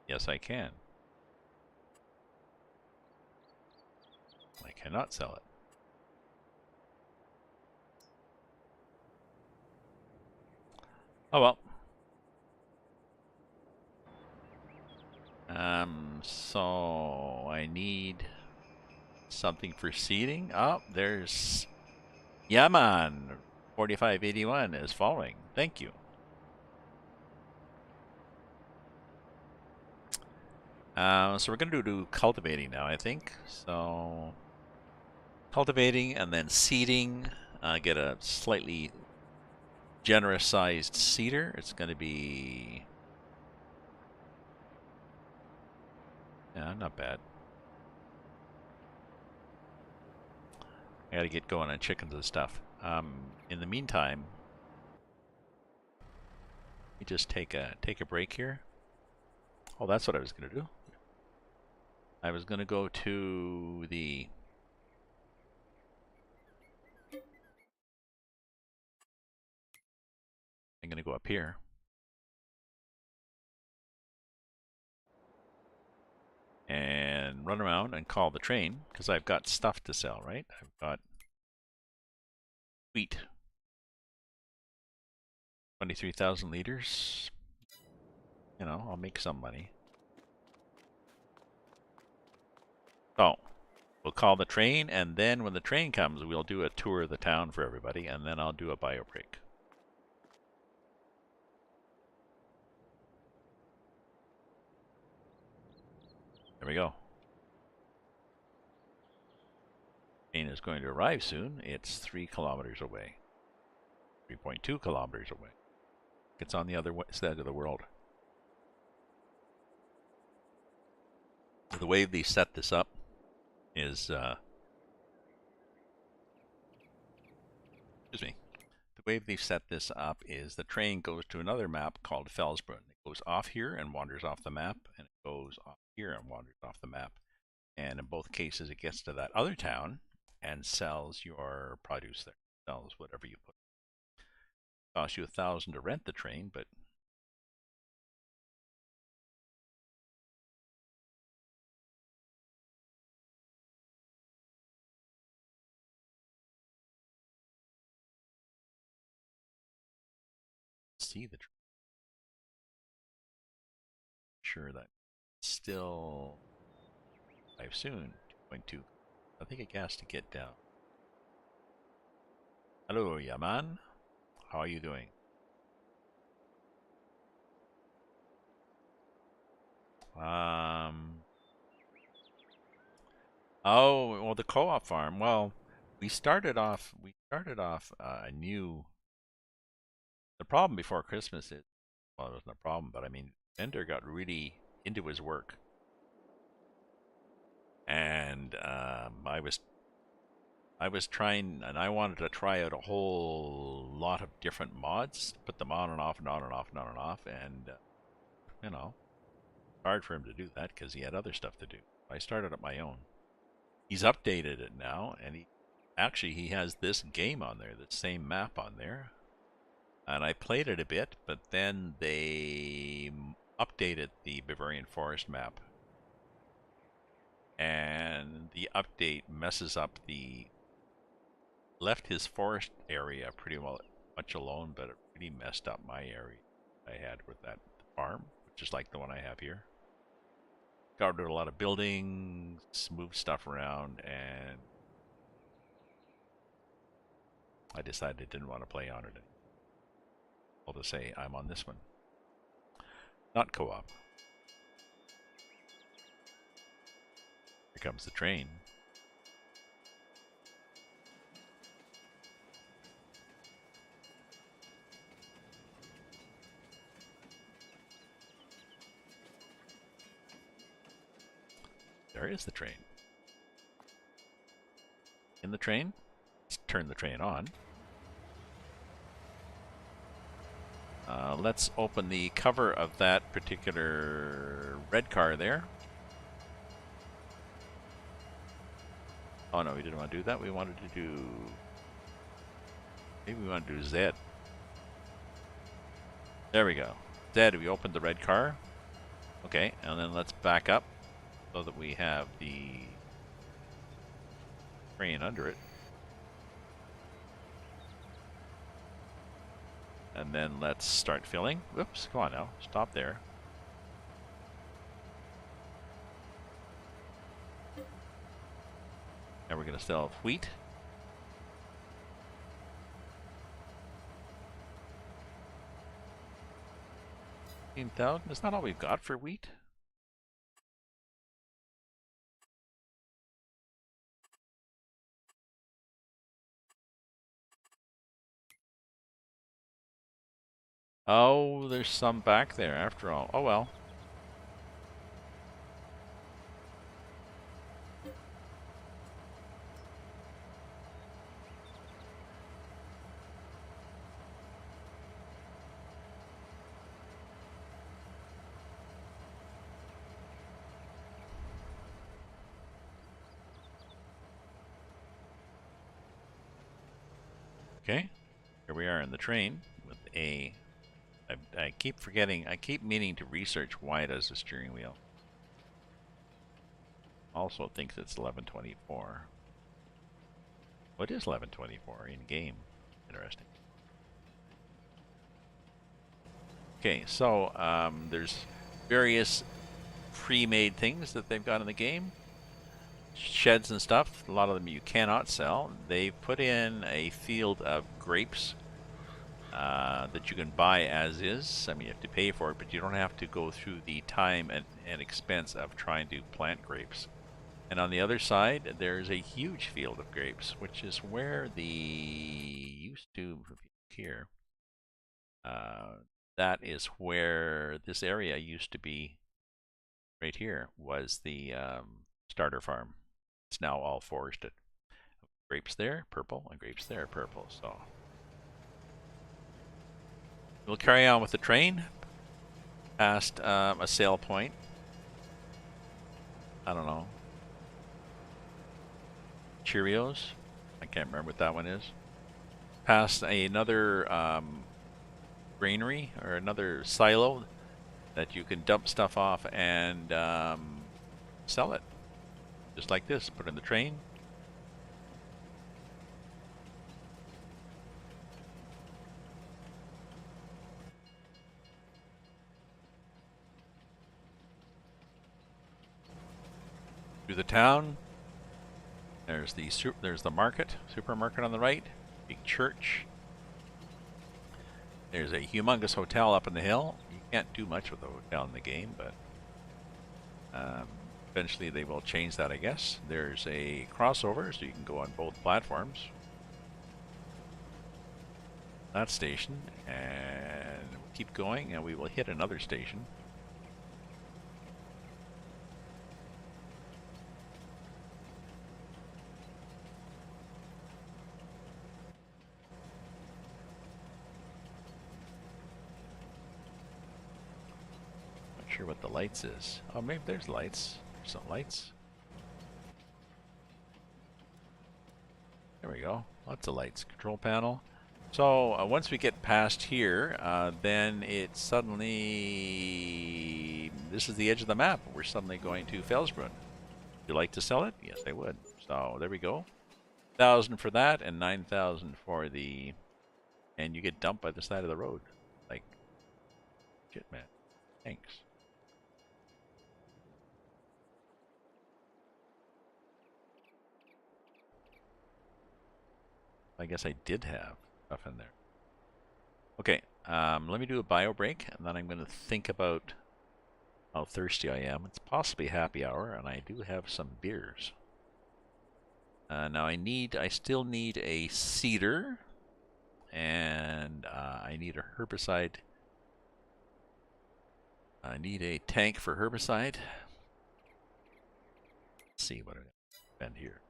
Yes, I can. I cannot sell it. Oh well. So I need something for seeding. Oh, there's Yaman 4581 is following. Thank you. So we're gonna do cultivating now, I think. So cultivating and then seeding. Get a slightly generous sized seeder. It's gonna be, yeah, not bad. I gotta get going on chickens and stuff. In the meantime, you just take a break here. Oh, that's what I was gonna do. I was gonna go to the I'm gonna go up here. And run around and call the train, because I've got stuff to sell, right? I've got wheat. 23,000 liters. You know, I'll make some money. Oh, we'll call the train, and then when the train comes, we'll do a tour of the town for everybody, and then I'll do a bio break. There we go. Train is going to arrive soon. It's 3 kilometers away. 3.2 kilometers away. It's on the other side of the world. The way they set this up is, excuse me. The way they've set this up is the train goes to another map called Felsbrunn. It goes off here and wanders off the map, and it goes off here and wanders off the map. And in both cases, it gets to that other town and sells your produce there. Sells whatever you put. Costs you 1,000 to rent the train, but see the train. Sure that still arrive soon. 2.2. I think it has to get down. Hello, Yaman. How are you doing? Oh, well, the co-op farm. Well, we started off a new. The problem before Christmas is, well, it wasn't a problem, but I mean, Ender got really into his work, and I was trying, and I wanted to try out a whole lot of different mods, put them on and off and on and off and on and off, and you know, hard for him to do that because he had other stuff to do. I started up my own. He's updated it now, and he has this game on there, the same map on there, and I played it a bit, but then they updated the Bavarian forest map, and the update messes up left his forest area pretty much alone, but it really messed up my area I had with that farm, which is like the one I have here. Got rid of a lot of buildings, moved stuff around, and I decided I didn't want to play on it. I'll just say I'm on this one. Not co-op. Here comes the train. There is the train. In the train. Let's turn the train on. Let's open the cover of that particular red car there. Oh no, we didn't want to do that. We wanted to do... Maybe we want to do Z. There we go. Z, we opened the red car. Okay, and then let's back up so that we have the train under it. And then let's start filling. Whoops, come on now. Stop there. And we're going to sell wheat. $15,000? That's not all we've got for wheat. Oh, there's some back there after all. Oh well. Okay, here we are in the train with a... I keep forgetting, I keep meaning to research why it has a steering wheel. Also thinks it's 1124. What is 1124 in game? Interesting. Okay, so there's various pre-made things that they've got in the game. Sheds and stuff, a lot of them you cannot sell. They've put in a field of grapes that you can buy as is. I mean, you have to pay for it, but you don't have to go through the time and expense of trying to plant grapes. And on the other side, there's a huge field of grapes, which is where the used to here. That is where this area used to be. Right here was the starter farm. It's now all forested. Grapes there, purple, and grapes there, purple. So we'll carry on with the train past a sale point. I don't know. Cheerios. I can't remember what that one is. Past another granary or another silo that you can dump stuff off and sell it. Just like this. Put in the train. Through the town, there's the market, supermarket on the right, big church. There's a humongous hotel up on the hill. You can't do much with the hotel in the game, but eventually they will change that, I guess. There's a crossover, so you can go on both platforms. That station, and we'll keep going, and we will hit another station. Not sure what the lights is. Oh, maybe there's lights. There's some lights. There we go. Lots of lights. Control panel. So once we get past here, then it suddenly, this is the edge of the map. We're suddenly going to Felsbrunn. Would you like to sell it? Yes, I would. So there we go. 1,000 for that and 9,000 for the, and you get dumped by the side of the road. Like, shit, man. Thanks. I guess I did have stuff in there. Okay, let me do a bio break, and then I'm going to think about how thirsty I am. It's possibly happy hour, and I do have some beers. Now I still need a seeder, and I need a herbicide. I need a tank for herbicide. Let's see what I spend here.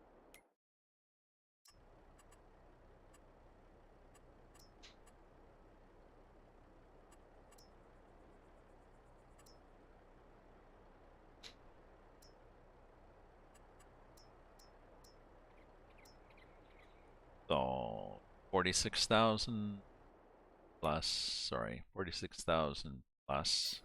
So 46,000 plus, sorry, 46,000 plus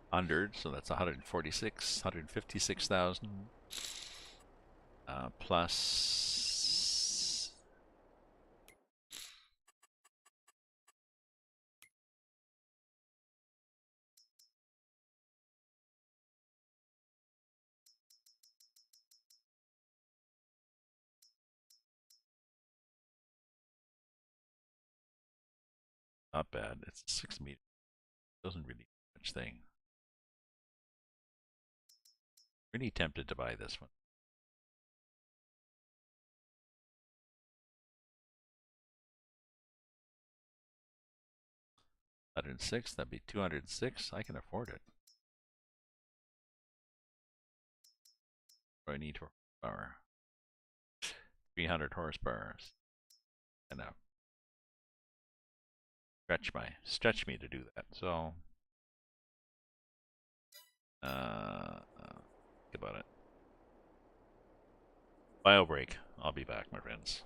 100, so that's 156,000 plus not bad. It's 6 meters. Doesn't really do much thing. Really tempted to buy this one. $106, that'd be 206. I can afford it. What do I need horsepower? 300 horsepower. Enough. Stretch me to do that. So think about it. Bio break. I'll be back, my friends.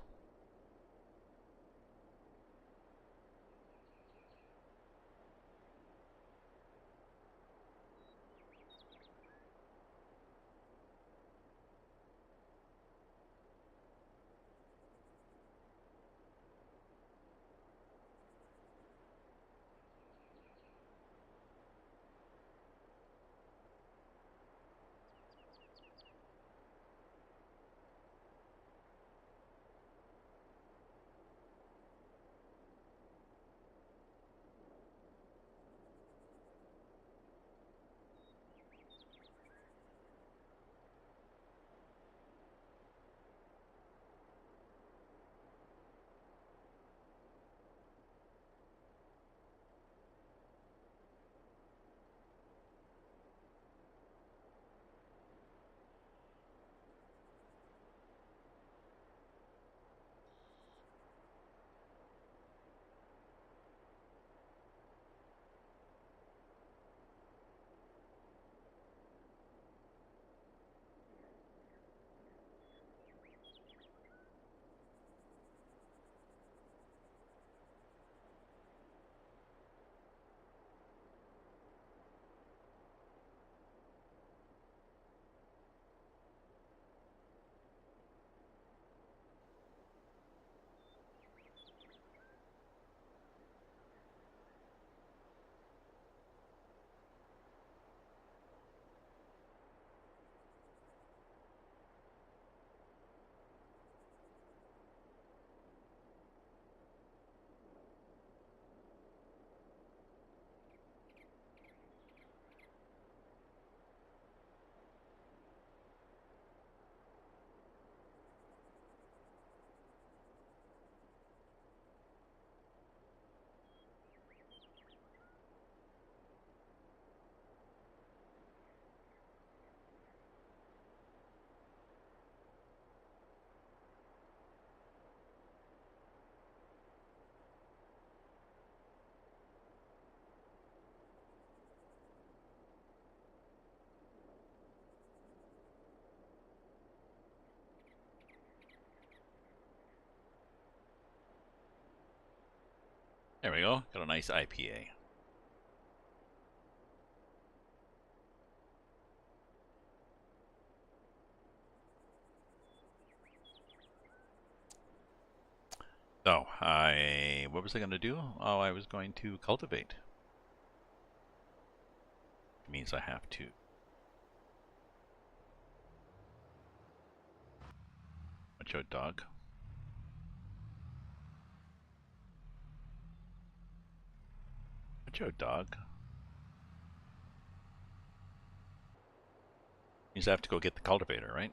There we go. Got a nice IPA. So, what was I going to do? Oh, I was going to cultivate. It means I have to. Watch out, dog. Watch out, dog. Means I have to go get the cultivator, right?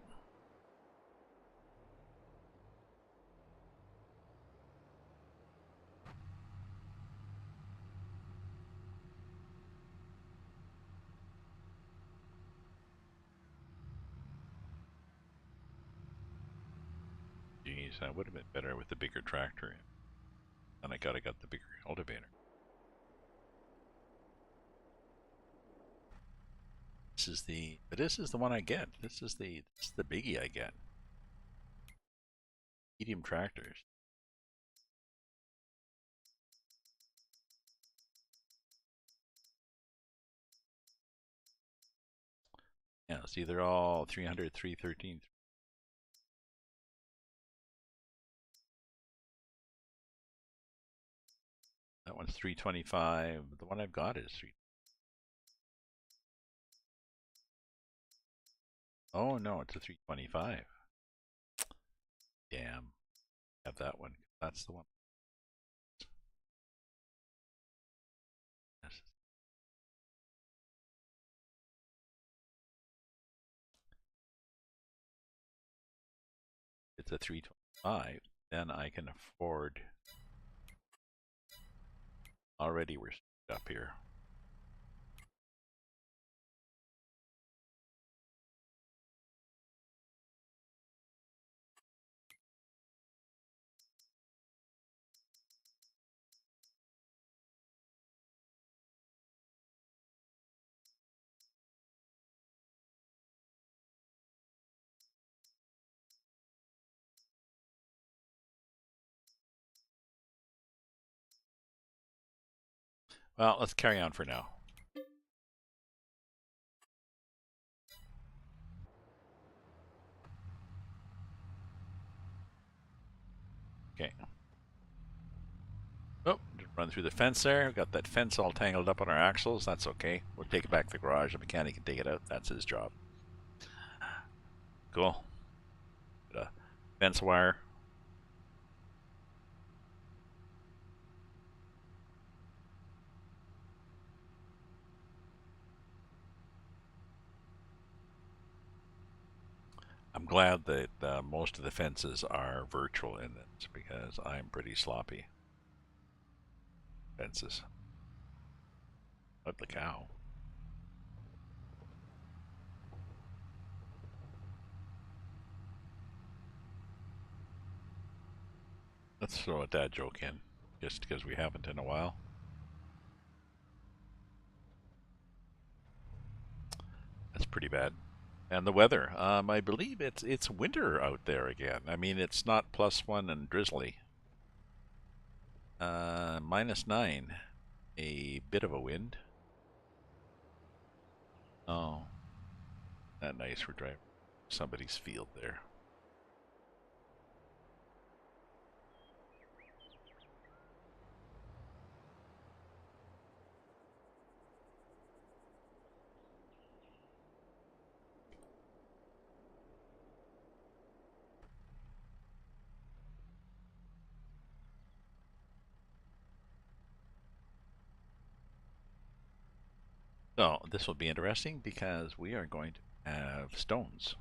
Jeez, that would have been better with the bigger tractor. And I gotta got the bigger cultivator. This is the one I get. This is the biggie I get. Medium tractors. Yeah, see, they're all 300, 313. That one's 325. The one I've got is 3. Oh no, it's a 325. Damn. Have that one. That's the one. Yes. It's a 325. Then I can afford. Already we're up here. Well, let's carry on for now. Okay. Oh, didn't run through the fence there. We've got that fence all tangled up on our axles. That's okay. We'll take it back to the garage. The mechanic can take it out. That's his job. Cool. Got a fence wire. I'm glad that most of the fences are virtual in this because I'm pretty sloppy. Fences. What the cow? Let's throw a dad joke in, just because we haven't in a while. That's pretty bad. And the weather. I believe it's winter out there again. I mean, it's not +1 and drizzly. -9. A bit of a wind. Oh, that nice. We're driving somebody's field there. So this will be interesting because we are going to have stones.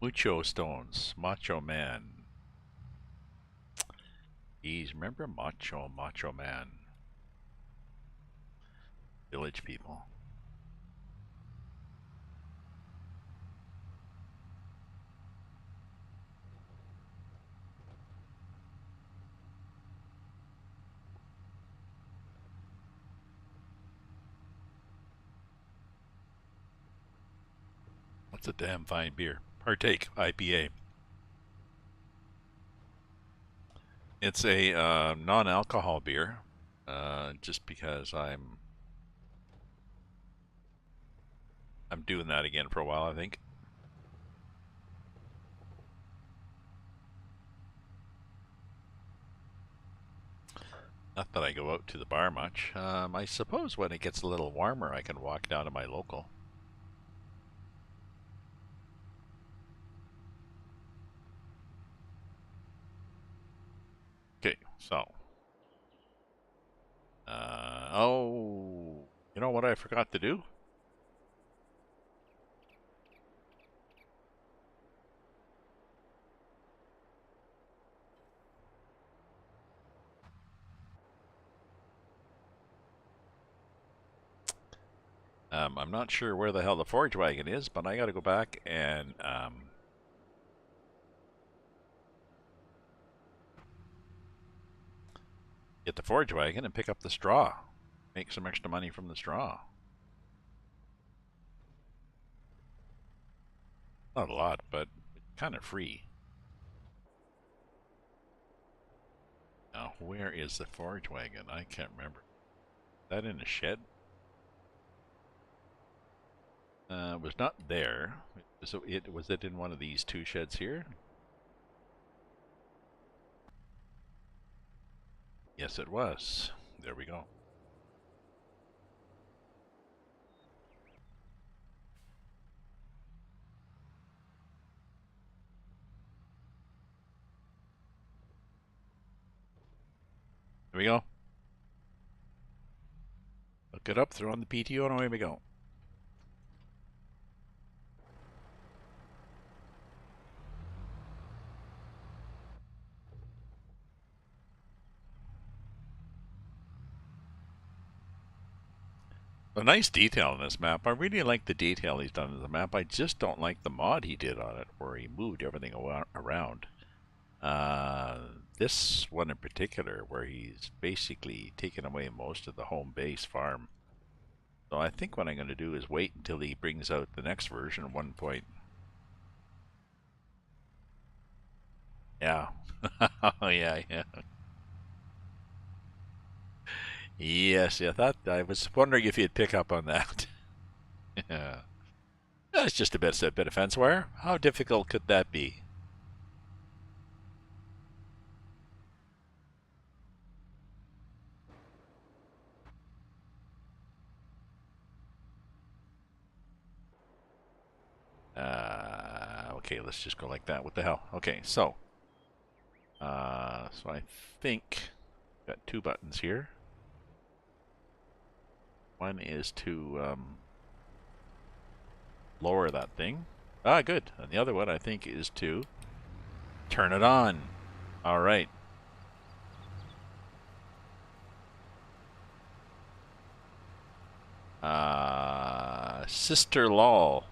Mucho stones. Macho Man. Geez, remember Macho Man? Village people. That's a damn fine beer. Partake, IPA. It's a non-alcohol beer, just because I'm doing that again for a while, I think. Not that I go out to the bar much. I suppose when it gets a little warmer, I can walk down to my local. Okay, so. Oh, you know what I forgot to do? I'm not sure where the hell the forage wagon is, but I got to go back and get the forage wagon and pick up the straw. Make some extra money from the straw. Not a lot, but kind of free. Now, where is the forage wagon? I can't remember. Is that in a shed? It was not there. So was it in one of these two sheds here? Yes, it was. There we go. There we go. Look it up, throw on the PTO, and away we go. A nice detail on this map. I really like the detail he's done in the map. I just don't like the mod he did on it, where he moved everything around. This one in particular, where he's basically taken away most of the home base farm. So I think what I'm going to do is wait until he brings out the next version, 1 point. Yeah. Oh yeah, yeah. Yes, yeah. I was wondering if you'd pick up on that. Yeah. That's just a bit of fence wire. How difficult could that be? Okay, let's just go like that. What the hell? Okay, so I think got two buttons here. One is to lower that thing. Ah, good. And the other one I think is to turn it on. All right. Sister Lol.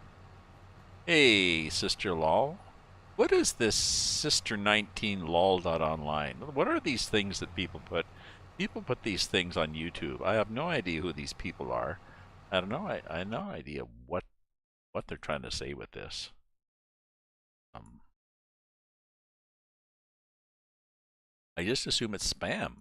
Hey, Sister Lol. What is this Sister 19 lol dot online? What are these things that people put? People put these things on YouTube. I have no idea who these people are. I don't know. I have no idea what they're trying to say with this. Um, I just assume it's spam.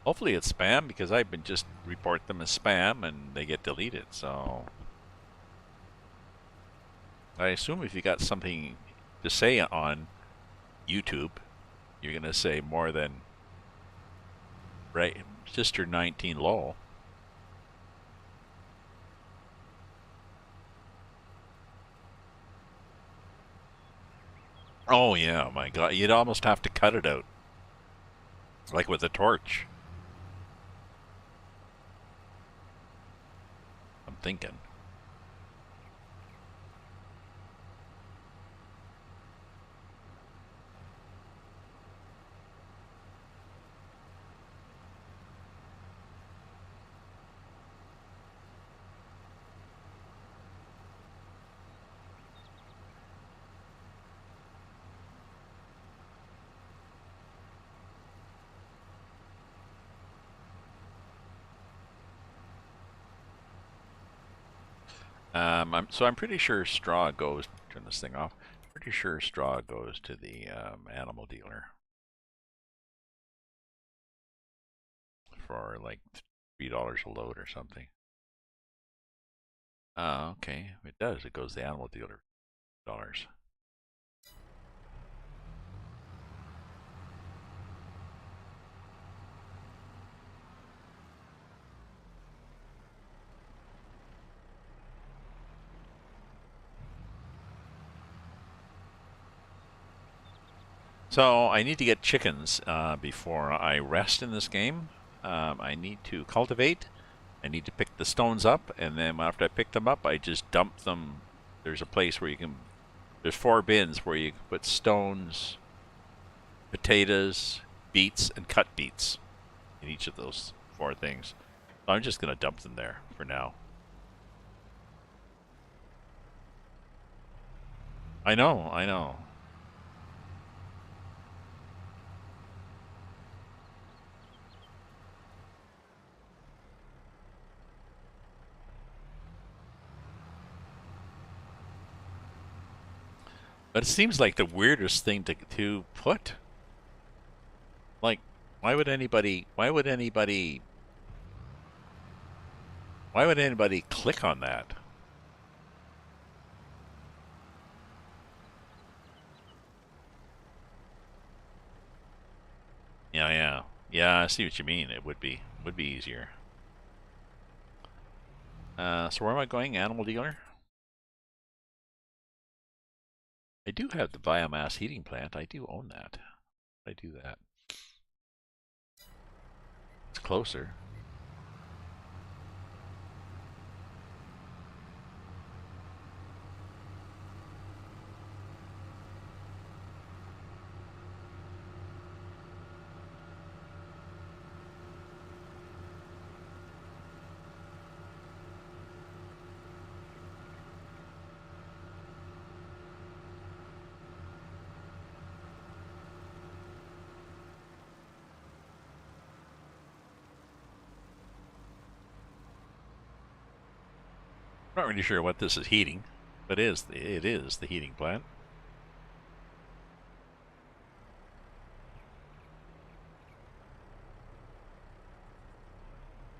Hopefully it's spam because I've been just report them as spam and they get deleted. So I assume if you got something to say on YouTube, you're gonna say more than right, Sister 19 lol. Oh yeah, my God! You'd almost have to cut it out, like with a torch. I'm thinking. I'm pretty sure straw goes. Turn this thing off. Pretty sure straw goes to the animal dealer for like $3 a load or something. Okay, it does. It goes to the animal dealer dollars. So I need to get chickens before I rest in this game. I need to cultivate. I need to pick the stones up, and then after I pick them up, I just dump them. There's a place where you can. There's 4 bins where you can put stones, potatoes, beets, and cut beets in each of those 4 things. So I'm just gonna dump them there for now. I know, I know. But it seems like the weirdest thing to put. Like, why would anybody? Why would anybody? Why would anybody click on that? Yeah, yeah, yeah. I see what you mean. It would be easier. So where am I going? Animal dealer. I do have the biomass heating plant. I do own that. I do that. It's closer. Not really sure what this is heating, but it is the heating plant.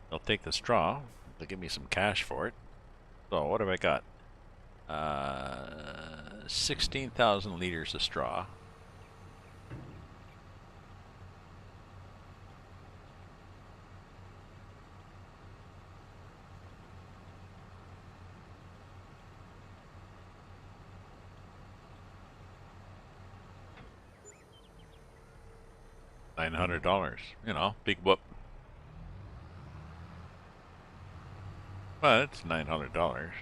They'll take the straw. They'll give me some cash for it. So what have I got? 16,000 liters of straw. $900. You know, big whoop. Well, it's $900.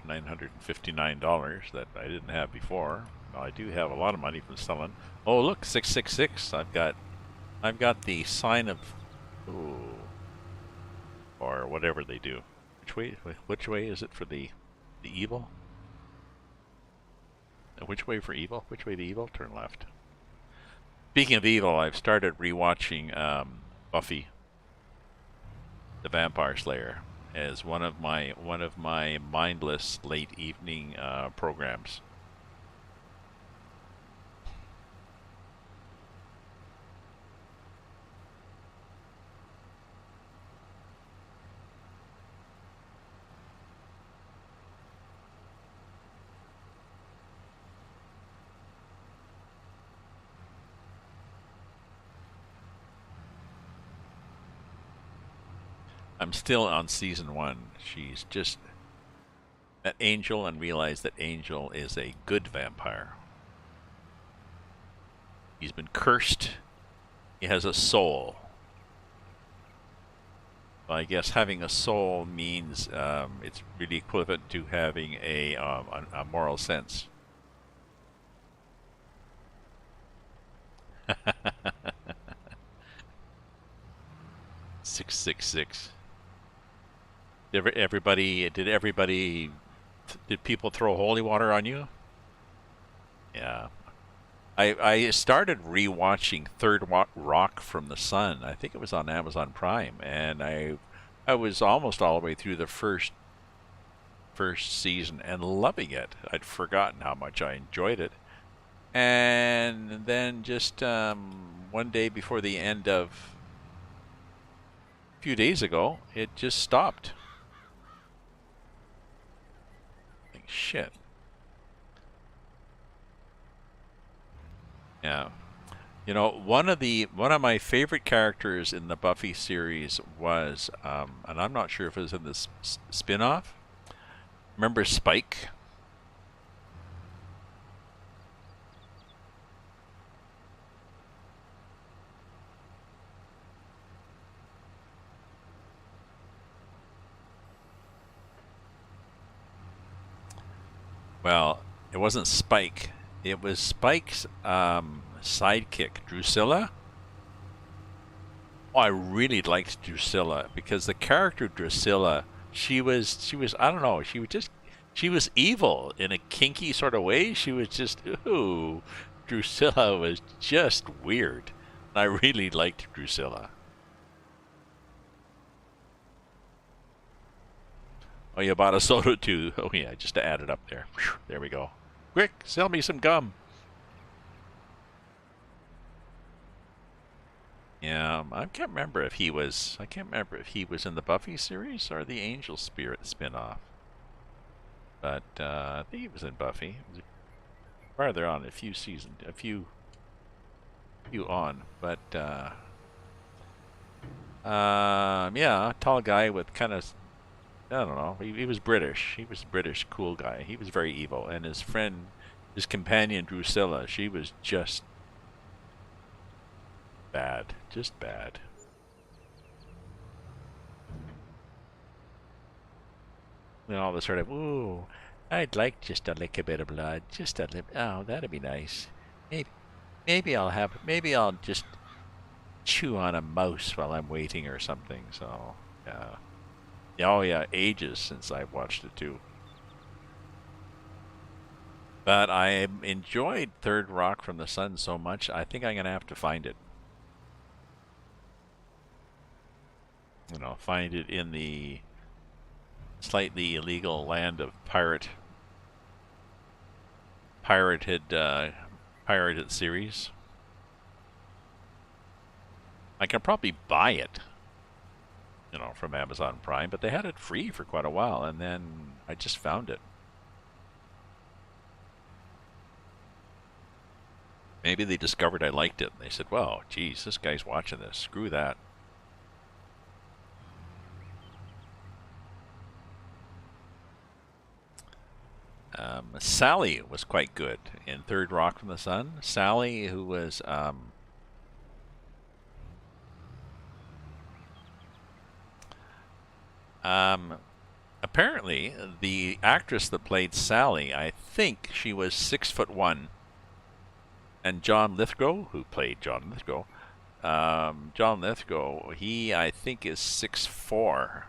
$959 that I didn't have before. Now, I do have a lot of money from selling. Oh, look, 666. I've got the sign of, ooh, or whatever they do. Which way is it for the evil? Which way for evil? Which way to evil? Turn left. Speaking of evil, I've started rewatching Buffy, the Vampire Slayer, as one of my mindless late evening programs. I'm still on season 1. She's just met Angel and realized that Angel is a good vampire. He's been cursed. He has a soul. Well, I guess having a soul means it's really equivalent to having a moral sense. 666. Did people throw holy water on you? Yeah. I started rewatching Third Rock from the Sun. I think it was on Amazon Prime, and I was almost all the way through the first first season and loving it. I'd forgotten how much I enjoyed it. And then just one day before the end of a few days ago, it just stopped. Like, shit. Yeah. You know, one of my favorite characters in the Buffy series was, and I'm not sure if it was in this spin-off. Remember Spike? Well, it wasn't Spike. It was Spike's sidekick, Drusilla. Oh, I really liked Drusilla because the character Drusilla, she was I don't know, she was evil in a kinky sort of way. She was just, ooh, Drusilla was just weird. I really liked Drusilla. Oh, you bought a soda too. Oh yeah, just to add it up there. Whew, there we go. Quick, sell me some gum. Yeah, I can't remember if he was. I can't remember if he was in the Buffy series or the Angel Spirit spin-off. But I think he was in Buffy. It was farther on, a few seasons, a few on. But yeah, tall guy with kind of, I don't know. He was British. He was a British cool guy. He was very evil, and his friend, his companion Drusilla, she was just bad. Just bad. And all the sort of, ooh, I'd like just to lick a bit of blood. Just a little. Oh, that'd be nice. Maybe I'll just chew on a mouse while I'm waiting or something. So, yeah. Oh, yeah, ages since I've watched it too. But I enjoyed Third Rock from the Sun so much, I think I'm going to have to find it. You know, find it in the slightly illegal land of pirated series. I can probably buy it, you know, from Amazon Prime, but they had it free for quite a while, and then I just found it. Maybe they discovered I liked it, and they said, well, geez, this guy's watching this. Screw that. Sally was quite good in Third Rock from the Sun. Sally, who was apparently the actress that played Sally, I think she was 6'1", and John Lithgow, who played John Lithgow, he I think is 6'4".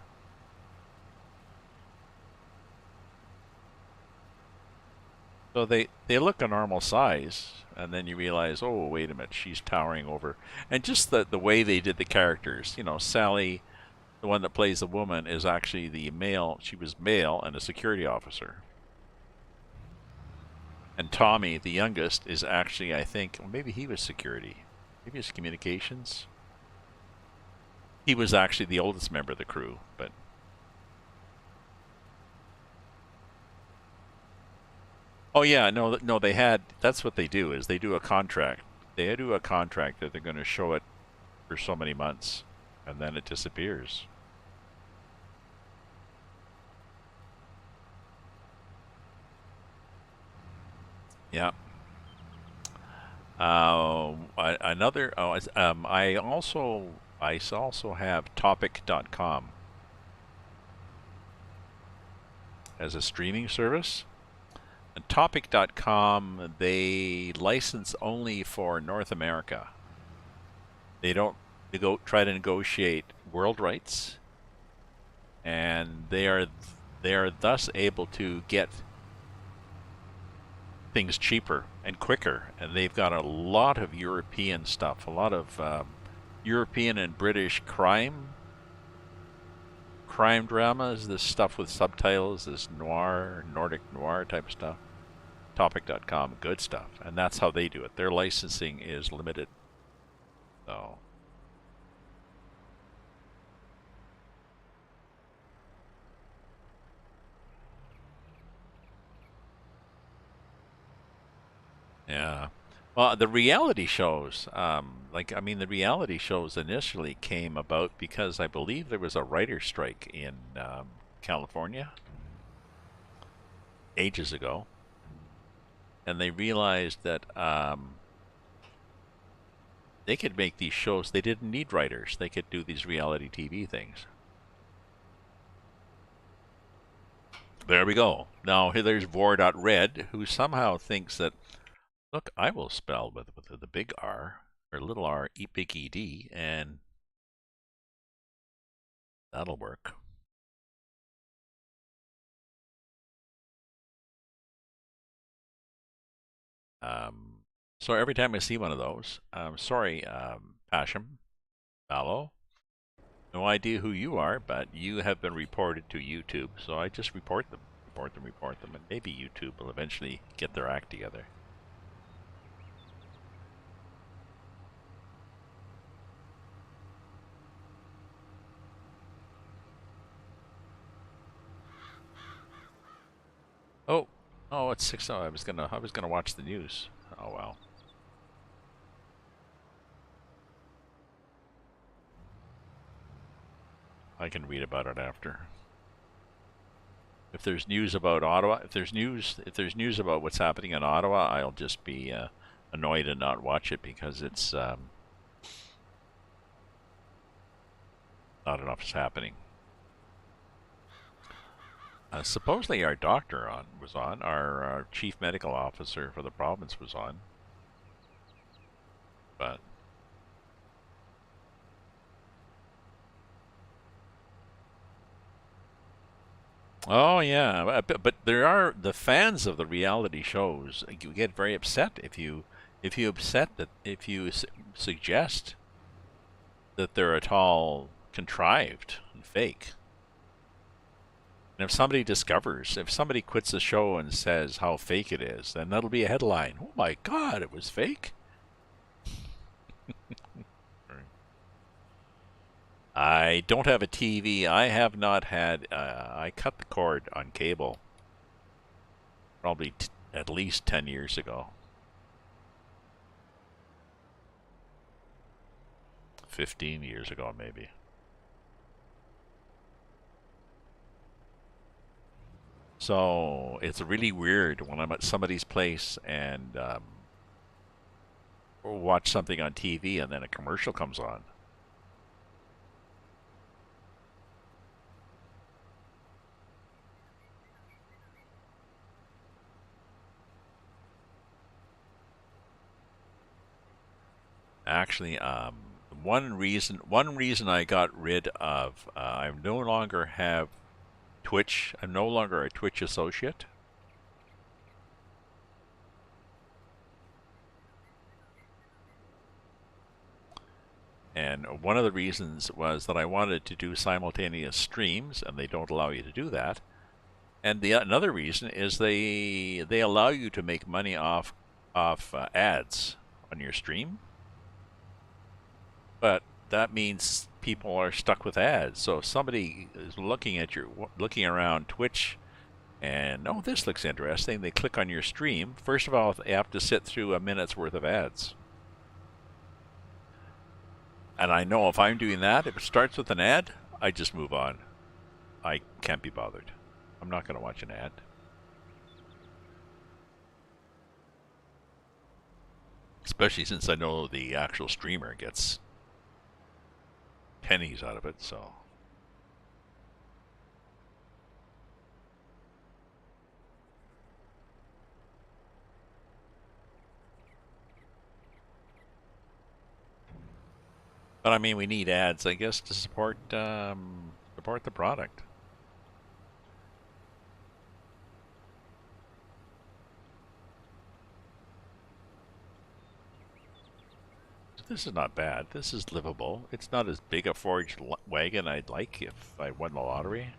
So they look a normal size, and then you realize, oh, wait a minute, she's towering over. And just the way they did the characters, you know, Sally, the one that plays the woman, is actually the male. She was male and a security officer. And Tommy, the youngest, is actually, I think, well, maybe he was security. Maybe it's communications. He was actually the oldest member of the crew, but... Oh yeah, no, they had. That's what they do. Is they do a contract. They do a contract that they're going to show it for so many months, and then it disappears. Yeah. Another. Oh, I also have Topic.com as a streaming service. And Topic.com, they license only for North America. They don't try to negotiate world rights, and they are thus able to get things cheaper and quicker. And they've got a lot of European stuff, a lot of European and British crime crime dramas, this stuff with subtitles, this noir, Nordic noir type stuff. Topic.com, good stuff. And that's how they do it. Their licensing is limited. So. Yeah. Well, the reality shows, the reality shows initially came about because I believe there was a writer's strike in California ages ago. And they realized that they could make these shows. They didn't need writers. They could do these reality TV things. There we go. Now, here there's Vor.red, who somehow thinks that, look, I will spell with the big R, or little r, big ED, and that'll work. So every time I see one of those, sorry, Pasham, Mallow, no idea who you are, but you have been reported to YouTube, so I just report them, and maybe YouTube will eventually get their act together. Oh, it's 6. Oh, I was gonna watch the news. Oh well. I can read about it after. If there's news about Ottawa, if there's news about what's happening in Ottawa, I'll just be annoyed and not watch it because it's not enough is happening. Supposedly our doctor was on, our chief medical officer for the province was on, but oh yeah, but there are the fans of the reality shows. You get very upset if you suggest that they're at all contrived and fake. And if somebody quits the show and says how fake it is, then that'll be a headline. Oh my God, it was fake. I don't have a TV. I have not had. I cut the cord on cable probably at least 10 years ago. 15 years ago, maybe. So it's really weird when I'm at somebody's place and watch something on TV and then a commercial comes on. Actually, one reason I got rid of I no longer have Twitch. I'm no longer a Twitch associate. And one of the reasons was that I wanted to do simultaneous streams, and they don't allow you to do that. And another reason is they allow you to make money off ads on your stream, but that means people are stuck with ads. So if somebody is looking around Twitch, and oh, this looks interesting, they click on your stream. First of all, they have to sit through a minute's worth of ads. And I know if I'm doing that, if it starts with an ad, I just move on. I can't be bothered. I'm not going to watch an ad. Especially since I know the actual streamer gets pennies out of it, so. But I mean, we need ads, I guess, to support the product. This is not bad. This is livable. It's not as big a forage wagon I'd like if I won the lottery.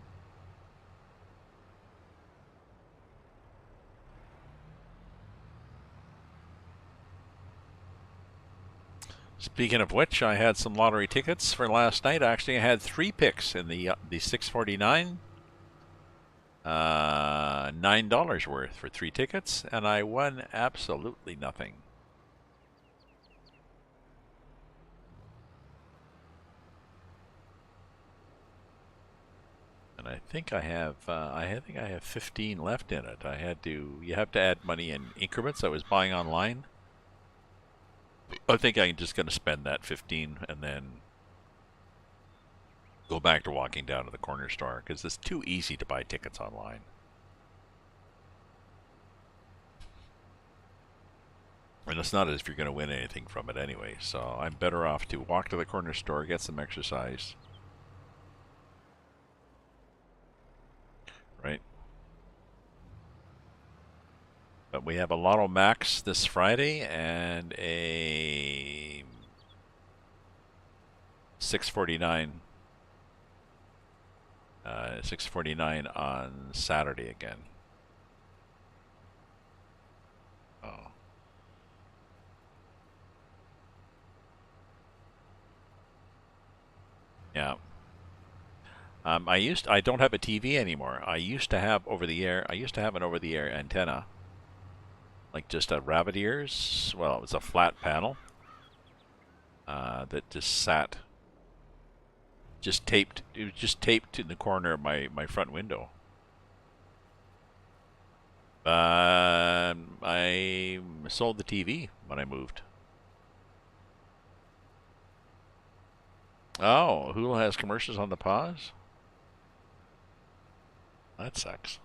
Speaking of which, I had some lottery tickets for last night. Actually, I had 3 picks in the 649. $9 worth for 3 tickets, and I won absolutely nothing. And I think I have 15 left in it. You have to add money in increments. I was buying online. I think I'm just going to spend that 15 and then go back to walking down to the corner store because it's too easy to buy tickets online. And it's not as if you're going to win anything from it anyway, so I'm better off to walk to the corner store, get some exercise. Right? But we have a Lotto Max this Friday and a 649 on Saturday again. Oh. Yeah. I don't have a TV anymore. I used to have an over-the-air antenna. Like just a rabbit ears. Well, it was a flat panel that just taped. It was just taped to the corner of my front window. I sold the TV when I moved. Oh, Hulu has commercials on the pause? That sucks.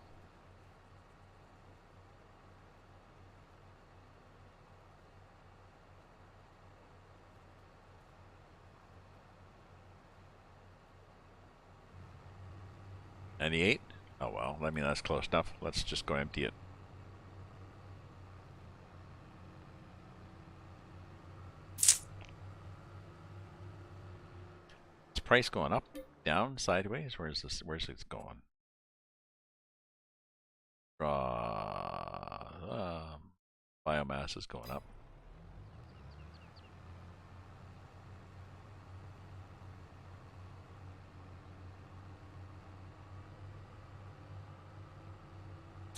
$98? Oh well, I mean that's close enough. Let's just go empty it. Is price going up, down, sideways? Where's it going? Biomass is going up.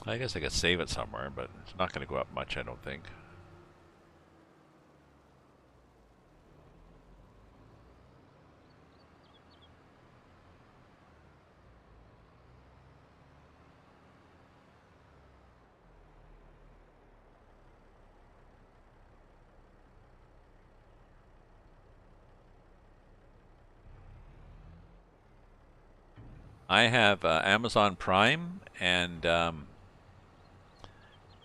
I guess I could save it somewhere, but it's not going to go up much, I don't think. I have Amazon Prime and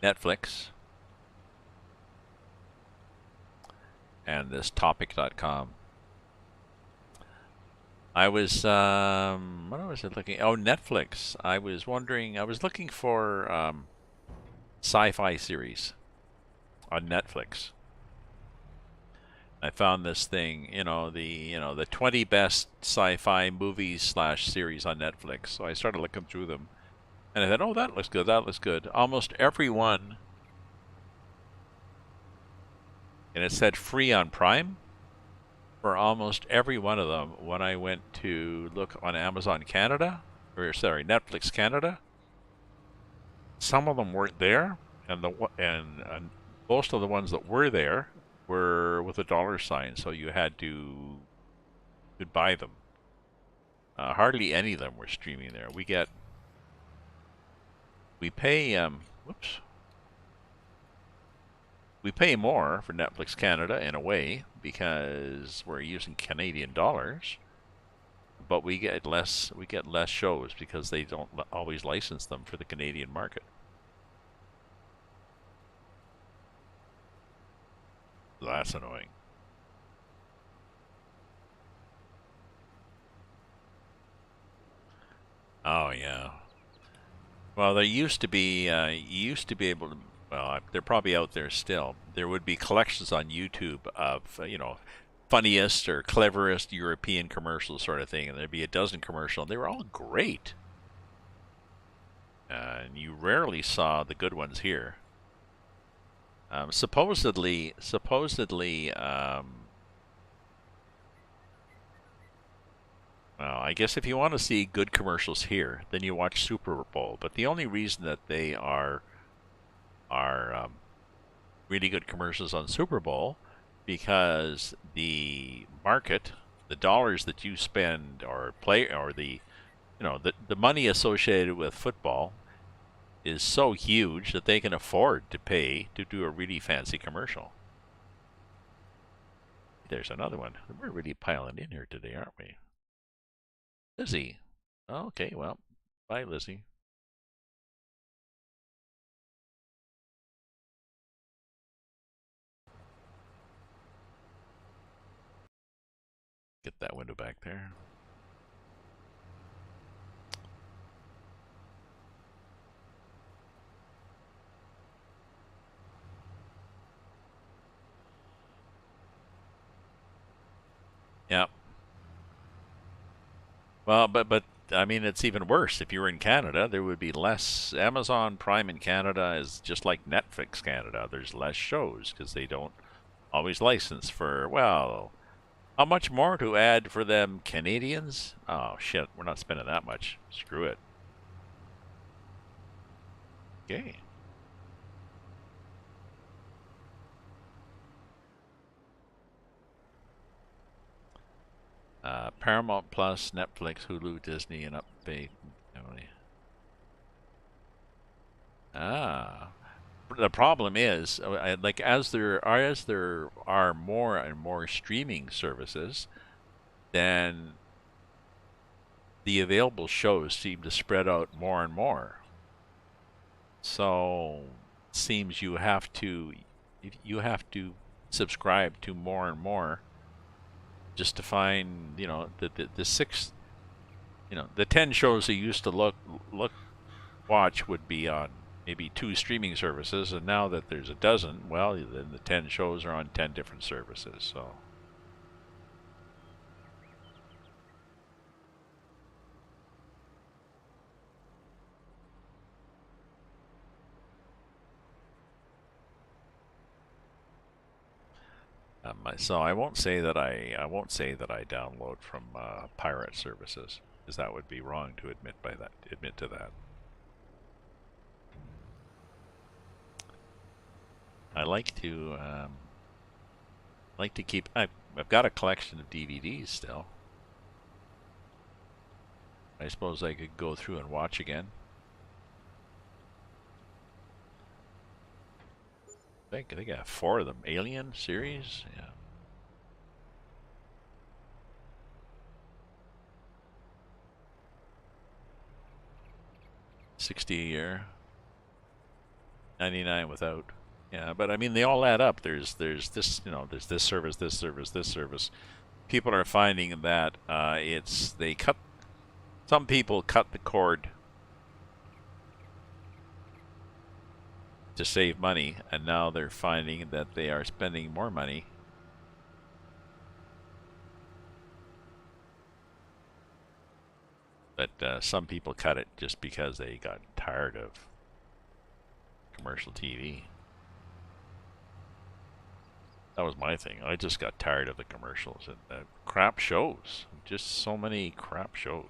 Netflix and this topic.com. I was what was I looking? Oh, Netflix. I was looking for sci-fi series on Netflix. I found this thing, the 20 best sci-fi movies / series on Netflix. So I started looking through them, and I thought, oh, that looks good. That looks good. Almost every one, and it said free on Prime for almost every one of them. When I went to look on Amazon Canada, Netflix Canada, some of them weren't there, and most of the ones that were there were with a dollar sign, so you could buy them. Hardly any of them were streaming there. We pay we pay more for Netflix Canada in a way because we're using Canadian dollars, but we get less shows because they don't always license them for the Canadian market. That's annoying. Oh yeah. Well, there used to be you used to be able to Well, they're probably out there still. There would be collections on YouTube of, funniest or cleverest European commercials sort of thing, and there'd be a dozen commercials. They were all great. And you rarely saw the good ones here. Supposedly, well, I guess if you want to see good commercials here, then you watch Super Bowl. But the only reason that they are really good commercials on Super Bowl because the market, the dollars that you spend or play, or the money associated with football is so huge that they can afford to pay to do a really fancy commercial. There's another one. We're really piling in here today, aren't we? Lizzie. Oh, okay, well, bye, Lizzie. Get that window back there. Yeah. Well, but I mean, it's even worse. If you were in Canada, there would be less. Amazon Prime in Canada is just like Netflix Canada. There's less shows because they don't always license for, well, how much more to add for them Canadians? Oh, shit. We're not spending that much. Screw it. Okay. Paramount Plus, Netflix, Hulu, Disney, and Upbay. Ah. The problem is, like as there are more and more streaming services, then the available shows seem to spread out more and more. So it seems you have to subscribe to more and more just to find, the six, the 10 shows you used to watch would be on maybe 2 streaming services, and now that there's a dozen, well, then the 10 shows are on 10 different services. So so I won't say that I won't say that I download from pirate services, because that would be wrong to admit to that. I like to keep. I've got a collection of DVDs still. I suppose I could go through and watch again. I think they got 4 of them. Alien series, yeah. 60 a year, 99 without. Yeah, but I mean they all add up. There's this, there's this service, this service, this service. People are finding that some people cut the cord to save money, and now they're finding that they are spending more money. But some people cut it just because they got tired of commercial TV. That was my thing. I just got tired of the commercials and crap shows. Just so many crap shows.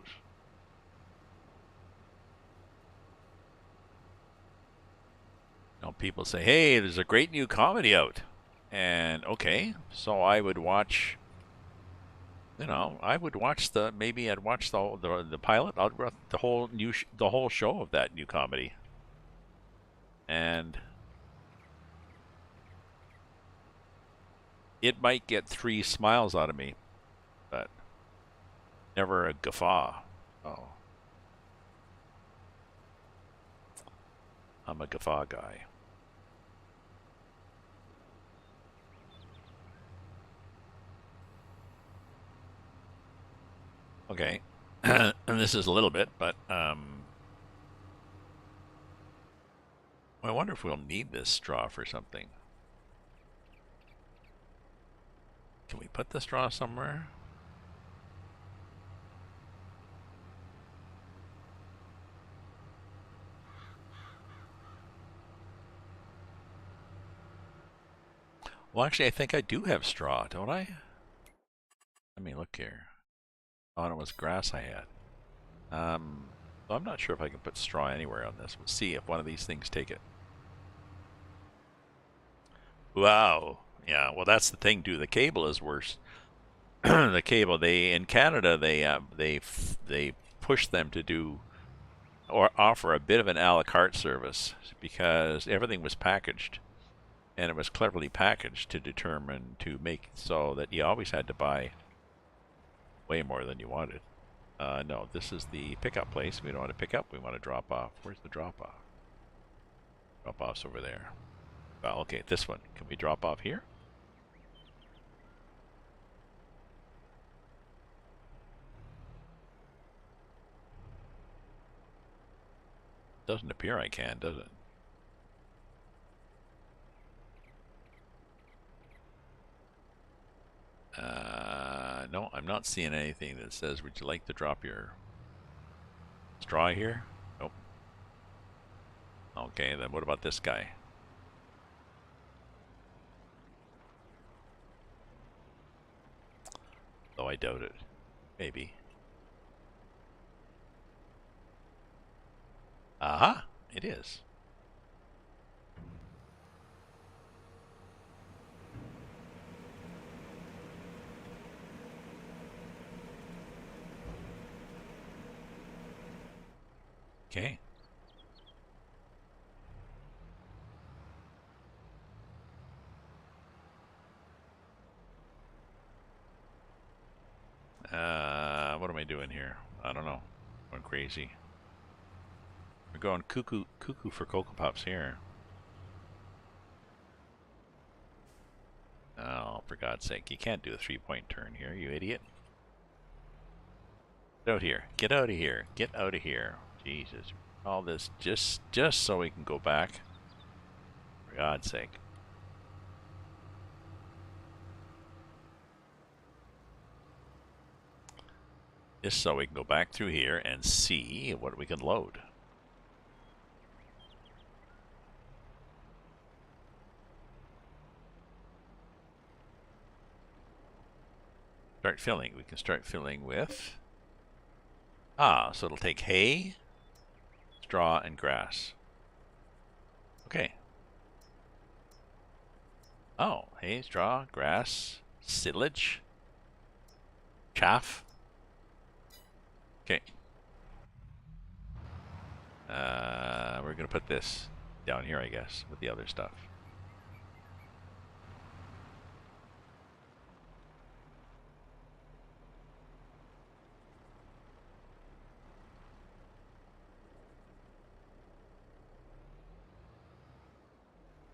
People say, "Hey, there's a great new comedy out," and okay, so I would watch. I would watch maybe I'd watch the pilot. I'd watch the whole show of that new comedy, and it might get 3 smiles out of me, but never a guffaw. Oh, I'm a guffaw guy. Okay, and this is a little bit, but I wonder if we'll need this straw for something. Can we put the straw somewhere? Well, actually, I think I do have straw, don't I? Let me look here. Oh, it was grass I had. So I'm not sure if I can put straw anywhere on this. We'll see if one of these things take it. Wow. Yeah, well, that's the thing, too. The cable is worse. The cable, in Canada, they push them to do or offer a bit of an a la carte service because everything was packaged. And it was cleverly packaged to determine to make so that you always had to buy way more than you wanted. No, this is the pickup place. We don't want to pick up. We want to drop off. Where's the drop off? Drop off's over there. Well, okay, this one. Can we drop off here? Doesn't appear I can, does it? No, I'm not seeing anything that says, would you like to drop your straw here? Nope. Okay, then what about this guy? Though I doubt it. Maybe. Aha! It is. Okay. What am I doing here? I don't know. Going crazy. We're going cuckoo for Cocoa Puffs here. Oh, for God's sake. You can't do a 3-point turn here, you idiot. Get out here. Get out of here. Get out of here. Jesus. All this just so we can go back. For God's sake. Just so we can go back through here and see what we can load. Start filling. We can start filling with... so it'll take hay, straw, and grass. Okay. Oh, hay, straw, grass, silage, chaff. Okay. We're going to put this down here, I guess, with the other stuff.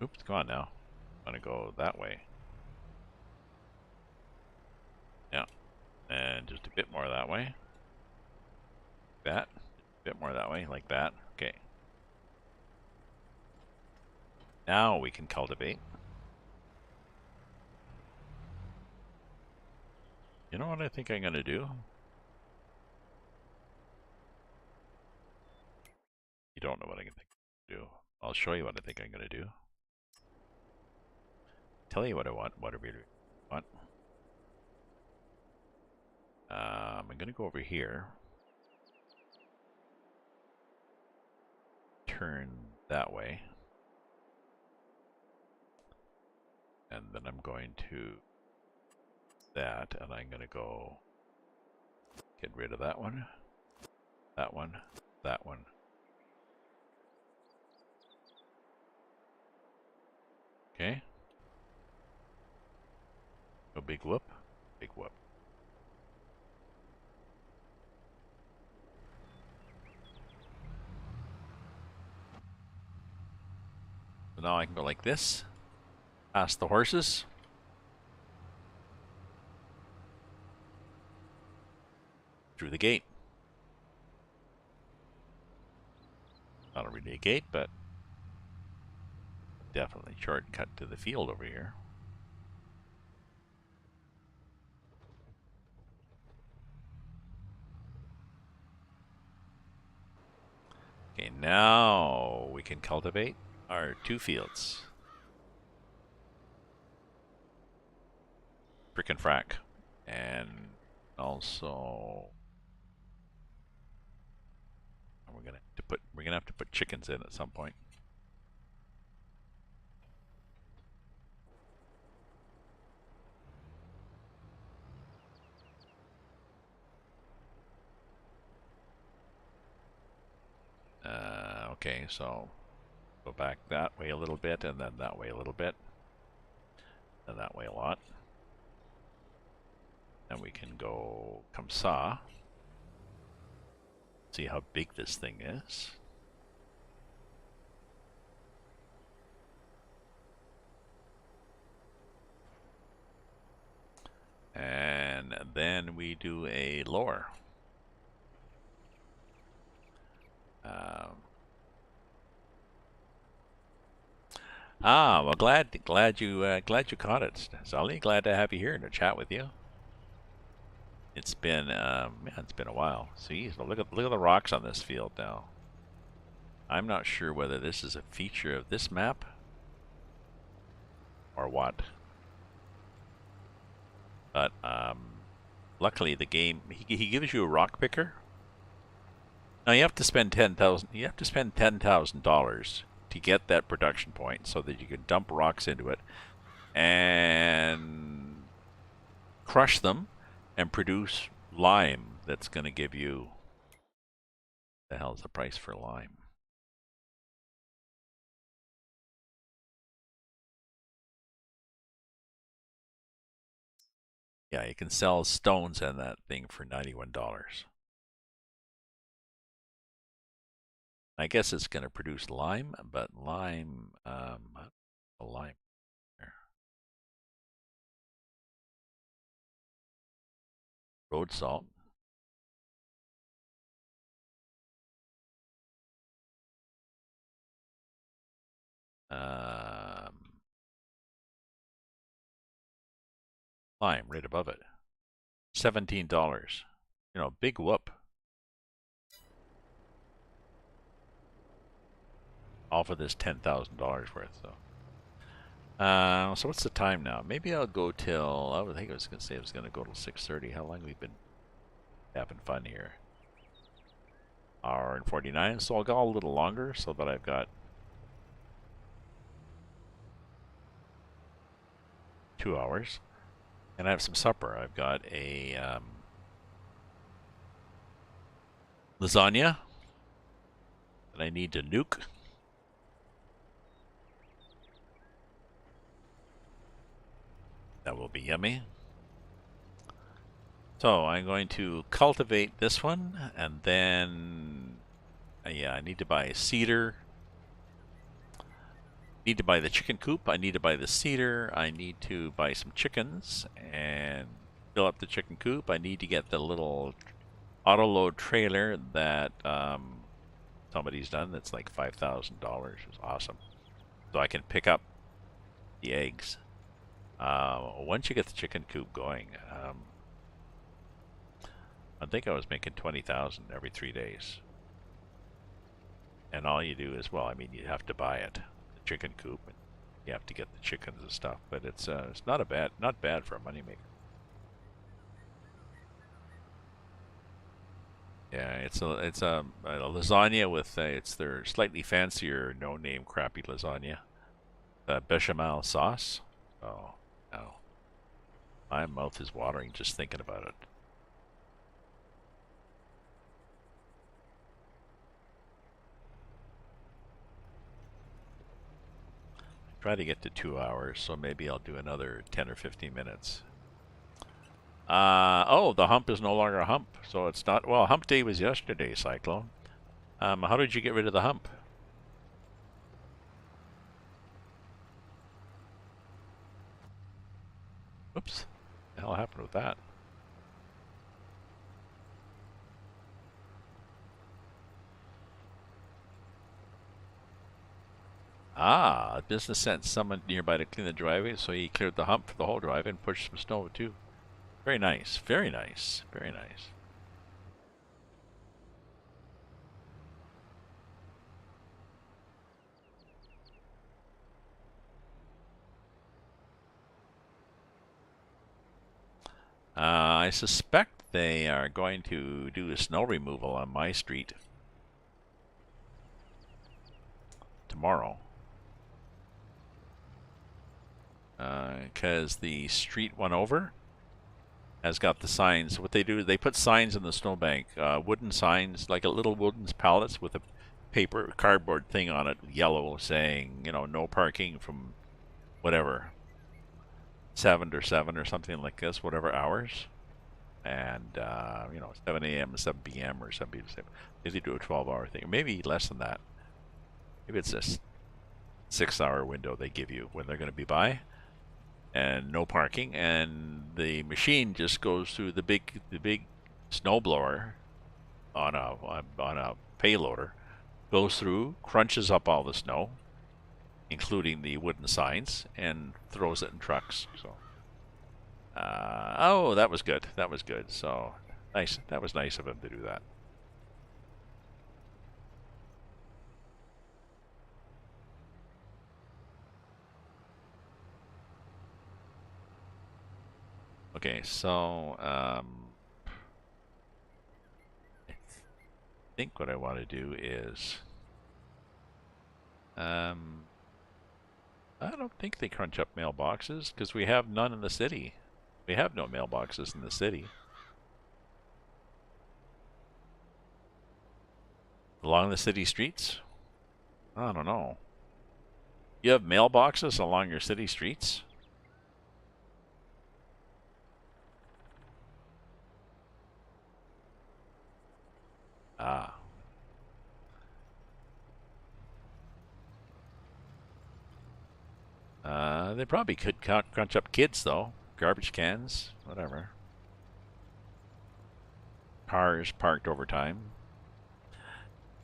Oops, come on now. I want to go that way. Yeah. And just a bit more that way. That. A bit more that way, like that. Okay. Now we can cultivate. You know what I think I'm going to do? You don't know what I'm going to do. I'll show you what I think I'm going to do. Tell you what I want, whatever you want. I'm going to go over here. Turn that way. And then I'm going to that, and I'm going to go get rid of that one, that one, that one. Okay. A big whoop, big whoop. So now I can go like this, past the horses. Through the gate. Not really a gate, but Definitely shortcut to the field over here. Okay, now we can cultivate our 2 fields. Frickin' frack. And also we're gonna have to put chickens in at some point. Okay, so go back that way a little bit, and then that way a little bit, and that way a lot. And we can go comme ça. See how big this thing is. And then we do a lower. Well, glad you caught it, Sully. Glad to have you here and to chat with you. It's been it's been a while. See, so look at the rocks on this field now. I'm not sure whether this is a feature of this map or what. But luckily the game he gives you a rock picker. Now you have to spend $10,000 to get that production point so that you can dump rocks into it and crush them and produce lime that's going to give you, the hell's the price for lime? Yeah, you can sell stones and that thing for $91. I guess it's going to produce lime, but lime, lime here. Road salt. Lime right above it. $17. You know, big whoop. All for this $10,000 worth, though. So what's the time now? Maybe I'll go till, I think I was going to say I was going to go till 6:30. How long have we been having fun here? Hour and 49. So I'll go a little longer so that I've got 2 hours. And I have some supper. I've got a lasagna that I need to nuke. That will be yummy. So I'm going to cultivate this one, and then yeah, I need to buy a cedar. Need to buy the chicken coop. I need to buy the cedar. I need to buy some chickens and fill up the chicken coop. I need to get the little auto load trailer that somebody's done. That's like $5,000. It's awesome. So I can pick up the eggs. Once you get the chicken coop going, I think I was making 20,000 every 3 days. And all you do is, well, I mean, you have to buy it, the chicken coop, and you have to get the chickens and stuff. But it's not bad for a moneymaker. Yeah, it's a lasagna with it's their slightly fancier, no-name, crappy lasagna, bechamel sauce. Oh no, my mouth is watering just thinking about it. Try to get to 2 hours, so maybe I'll do another 10 or 15 minutes. Oh, the hump is no longer a hump, so it's not. Well, hump day was yesterday, Cyclone. How did you get rid of the hump? Oops, what the hell happened with that? Ah, a business sent someone nearby to clean the driveway, so he cleared the hump for the whole driveway and pushed some snow too. Very nice, very nice, very nice. I suspect they are going to do a snow removal on my street tomorrow. Because the street one over has got the signs. What they do, they put signs in the snowbank, wooden signs, like a little wooden pallets with a paper cardboard thing on it, yellow, saying, you know, no parking from whatever 7 to 7 or something like this, whatever hours, and you know, 7 a.m. to 7 p.m. or 7 p.m. to 7. They do a 12-hour thing, maybe less than that. Maybe it's a 6-hour window they give you when they're going to be by, and no parking, and the machine just goes through the big snowblower on a payloader, goes through, crunches up all the snow, including the wooden signs, and throws it in trucks. So, oh, that was good. That was good. So nice. That was nice of him to do that. Okay, so I think what I want to do is I don't think they crunch up mailboxes because we have none in the city. We have no mailboxes in the city. Along the city streets? I don't know. You have mailboxes along your city streets? Ah. They probably could crunch up kids, though. Garbage cans, whatever. Cars parked over time.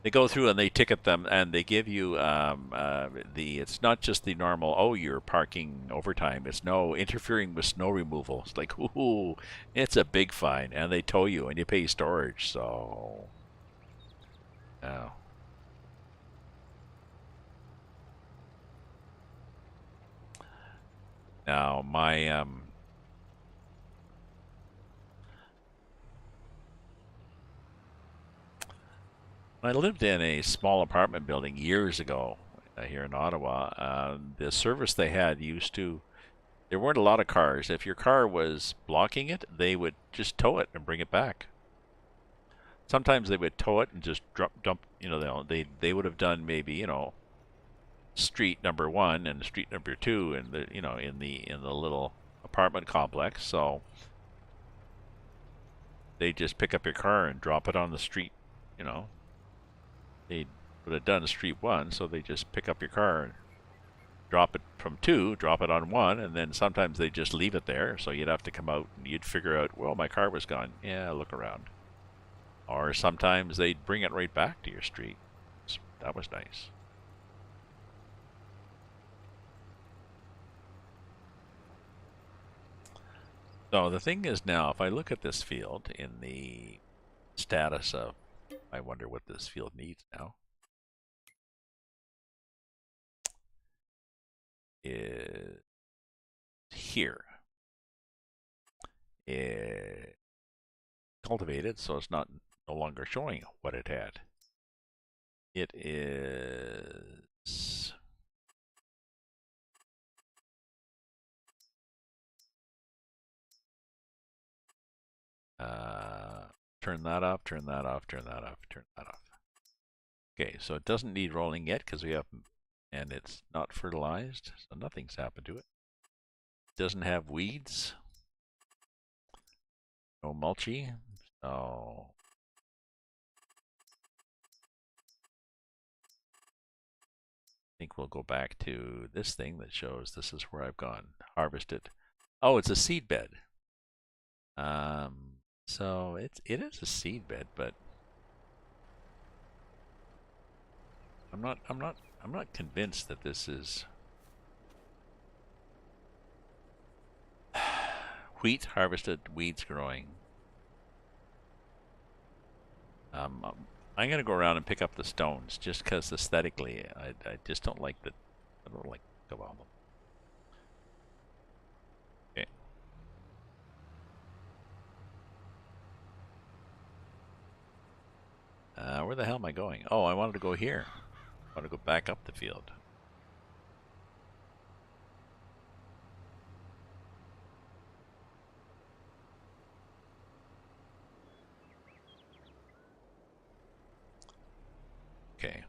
They go through and they ticket them, and they give you it's not just the normal, oh, you're parking overtime. It's no interfering with snow removal. It's like, ooh, it's a big fine, and they tow you, and you pay storage. So, yeah. Now my I lived in a small apartment building years ago here in Ottawa. The service they had used to, there weren't a lot of cars. If your car was blocking it, they would just tow it and bring it back. Sometimes they would tow it and just dump. You know, they would have done maybe, you know, street number 1 and street number 2, and the, you know, in the little apartment complex. So they just pick up your car and drop it on the street. You know, they would have done street 1, so they just pick up your car and drop it from 2, drop it on 1, and then sometimes they just leave it there. So you'd have to come out and you'd figure out, well, my car was gone. Yeah, look around. Or sometimes they'd bring it right back to your street. So that was nice. So the thing is now, if I look at this field in the status of, I wonder what this field needs now, is here. It cultivated, so it's not no longer showing what it had. It is turn that off, turn that off, turn that off, turn that off. Okay, so it doesn't need rolling yet because we have, and it's not fertilized, so nothing's happened to it. It doesn't have weeds, no mulchy, so I think we'll go back to this thing that shows this is where I've gone harvested. Oh, it's a seed bed. So it is a seed bed, but I'm not I'm not convinced that this is wheat harvested, weeds growing. I'm gonna go around and pick up the stones just because aesthetically, I just don't like the, I don't like the them. Okay. Where the hell am I going? Oh, I wanted to go here. I want to go back up the field. Okay.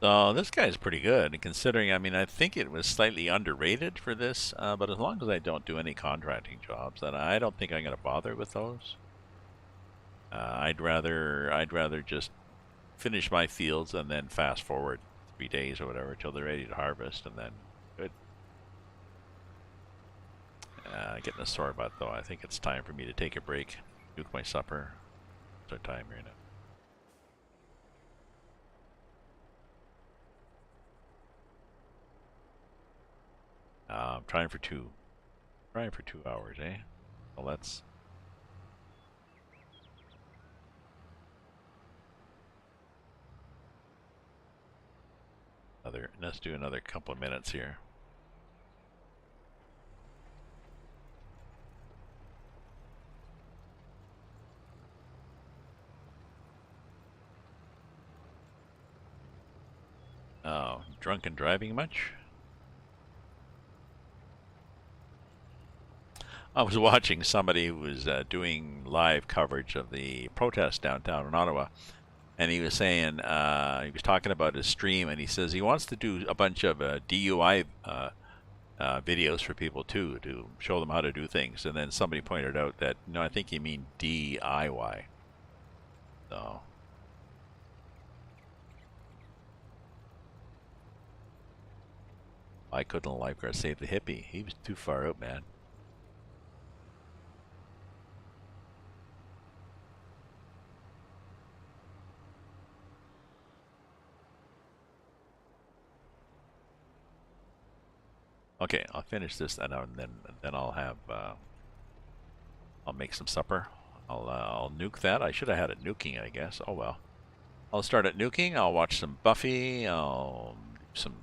So this guy's pretty good, considering, I mean, I think it was slightly underrated for this, but as long as I don't do any contracting jobs, then I don't think I'm going to bother with those. I'd rather just finish my fields and then fast forward 3 days or whatever till they're ready to harvest, and then good. Getting a sore butt though. I think it's time for me to take a break, nuke my supper. It's our time here now. I'm trying for 2 hours, eh? Well, let's do another couple of minutes here. Oh, drunken driving much? I was watching somebody who was doing live coverage of the protest downtown in Ottawa, and he was saying, he was talking about his stream, and he says he wants to do a bunch of DUI videos for people too, to show them how to do things. And then somebody pointed out that, no, I think you mean DIY. So. Why couldn't a lifeguard save the hippie? He was too far out, man. Okay, I'll finish this and then I'll have I'll make some supper. I'll nuke that. I should have had it nuking, I guess. Oh well. I'll start at nuking. I'll watch some Buffy. I'll do some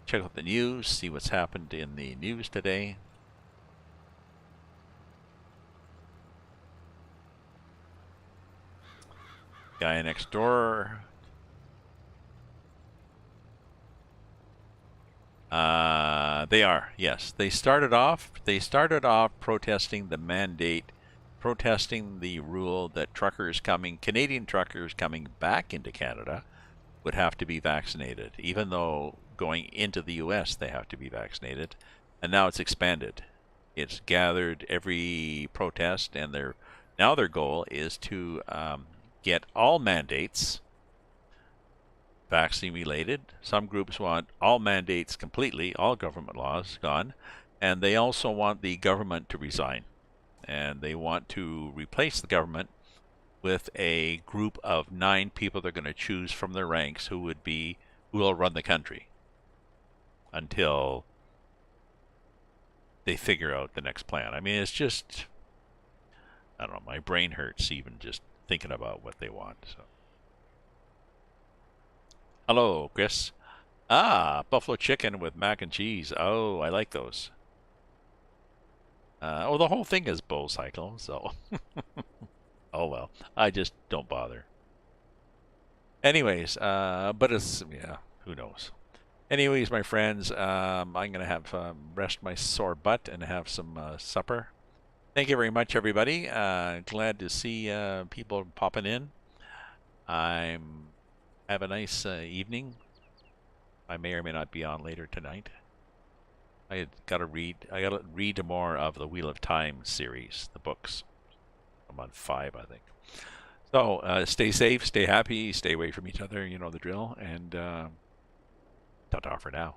check out the news, see what's happened in the news today. Guy next door. They are, yes. They started off protesting the mandate, protesting the rule that Canadian truckers coming back into Canada would have to be vaccinated, even though going into the US they have to be vaccinated. And now it's expanded. It's gathered every protest, and their goal is to get all mandates vaccine related. Some groups want all mandates completely, all government laws gone, and they also want the government to resign. And they want to replace the government with a group of 9 people they're going to choose from their ranks who will run the country until they figure out the next plan. I mean, it's just, I don't know, my brain hurts even just thinking about what they want. So. Hello, Chris. Buffalo chicken with mac and cheese. Oh, I like those. The whole thing is bull cycle, so. Oh well, I just don't bother. Anyways, but it's, yeah, who knows. Anyways, my friends, I'm going to have rest my sore butt and have some supper. Thank you very much, everybody. Glad to see people popping in. Have a nice evening. I may or may not be on later tonight. I gotta read more of the Wheel of Time series, the books. I'm on 5, I think. So stay safe, stay happy, stay away from each other. You know the drill. And ta-ta for now.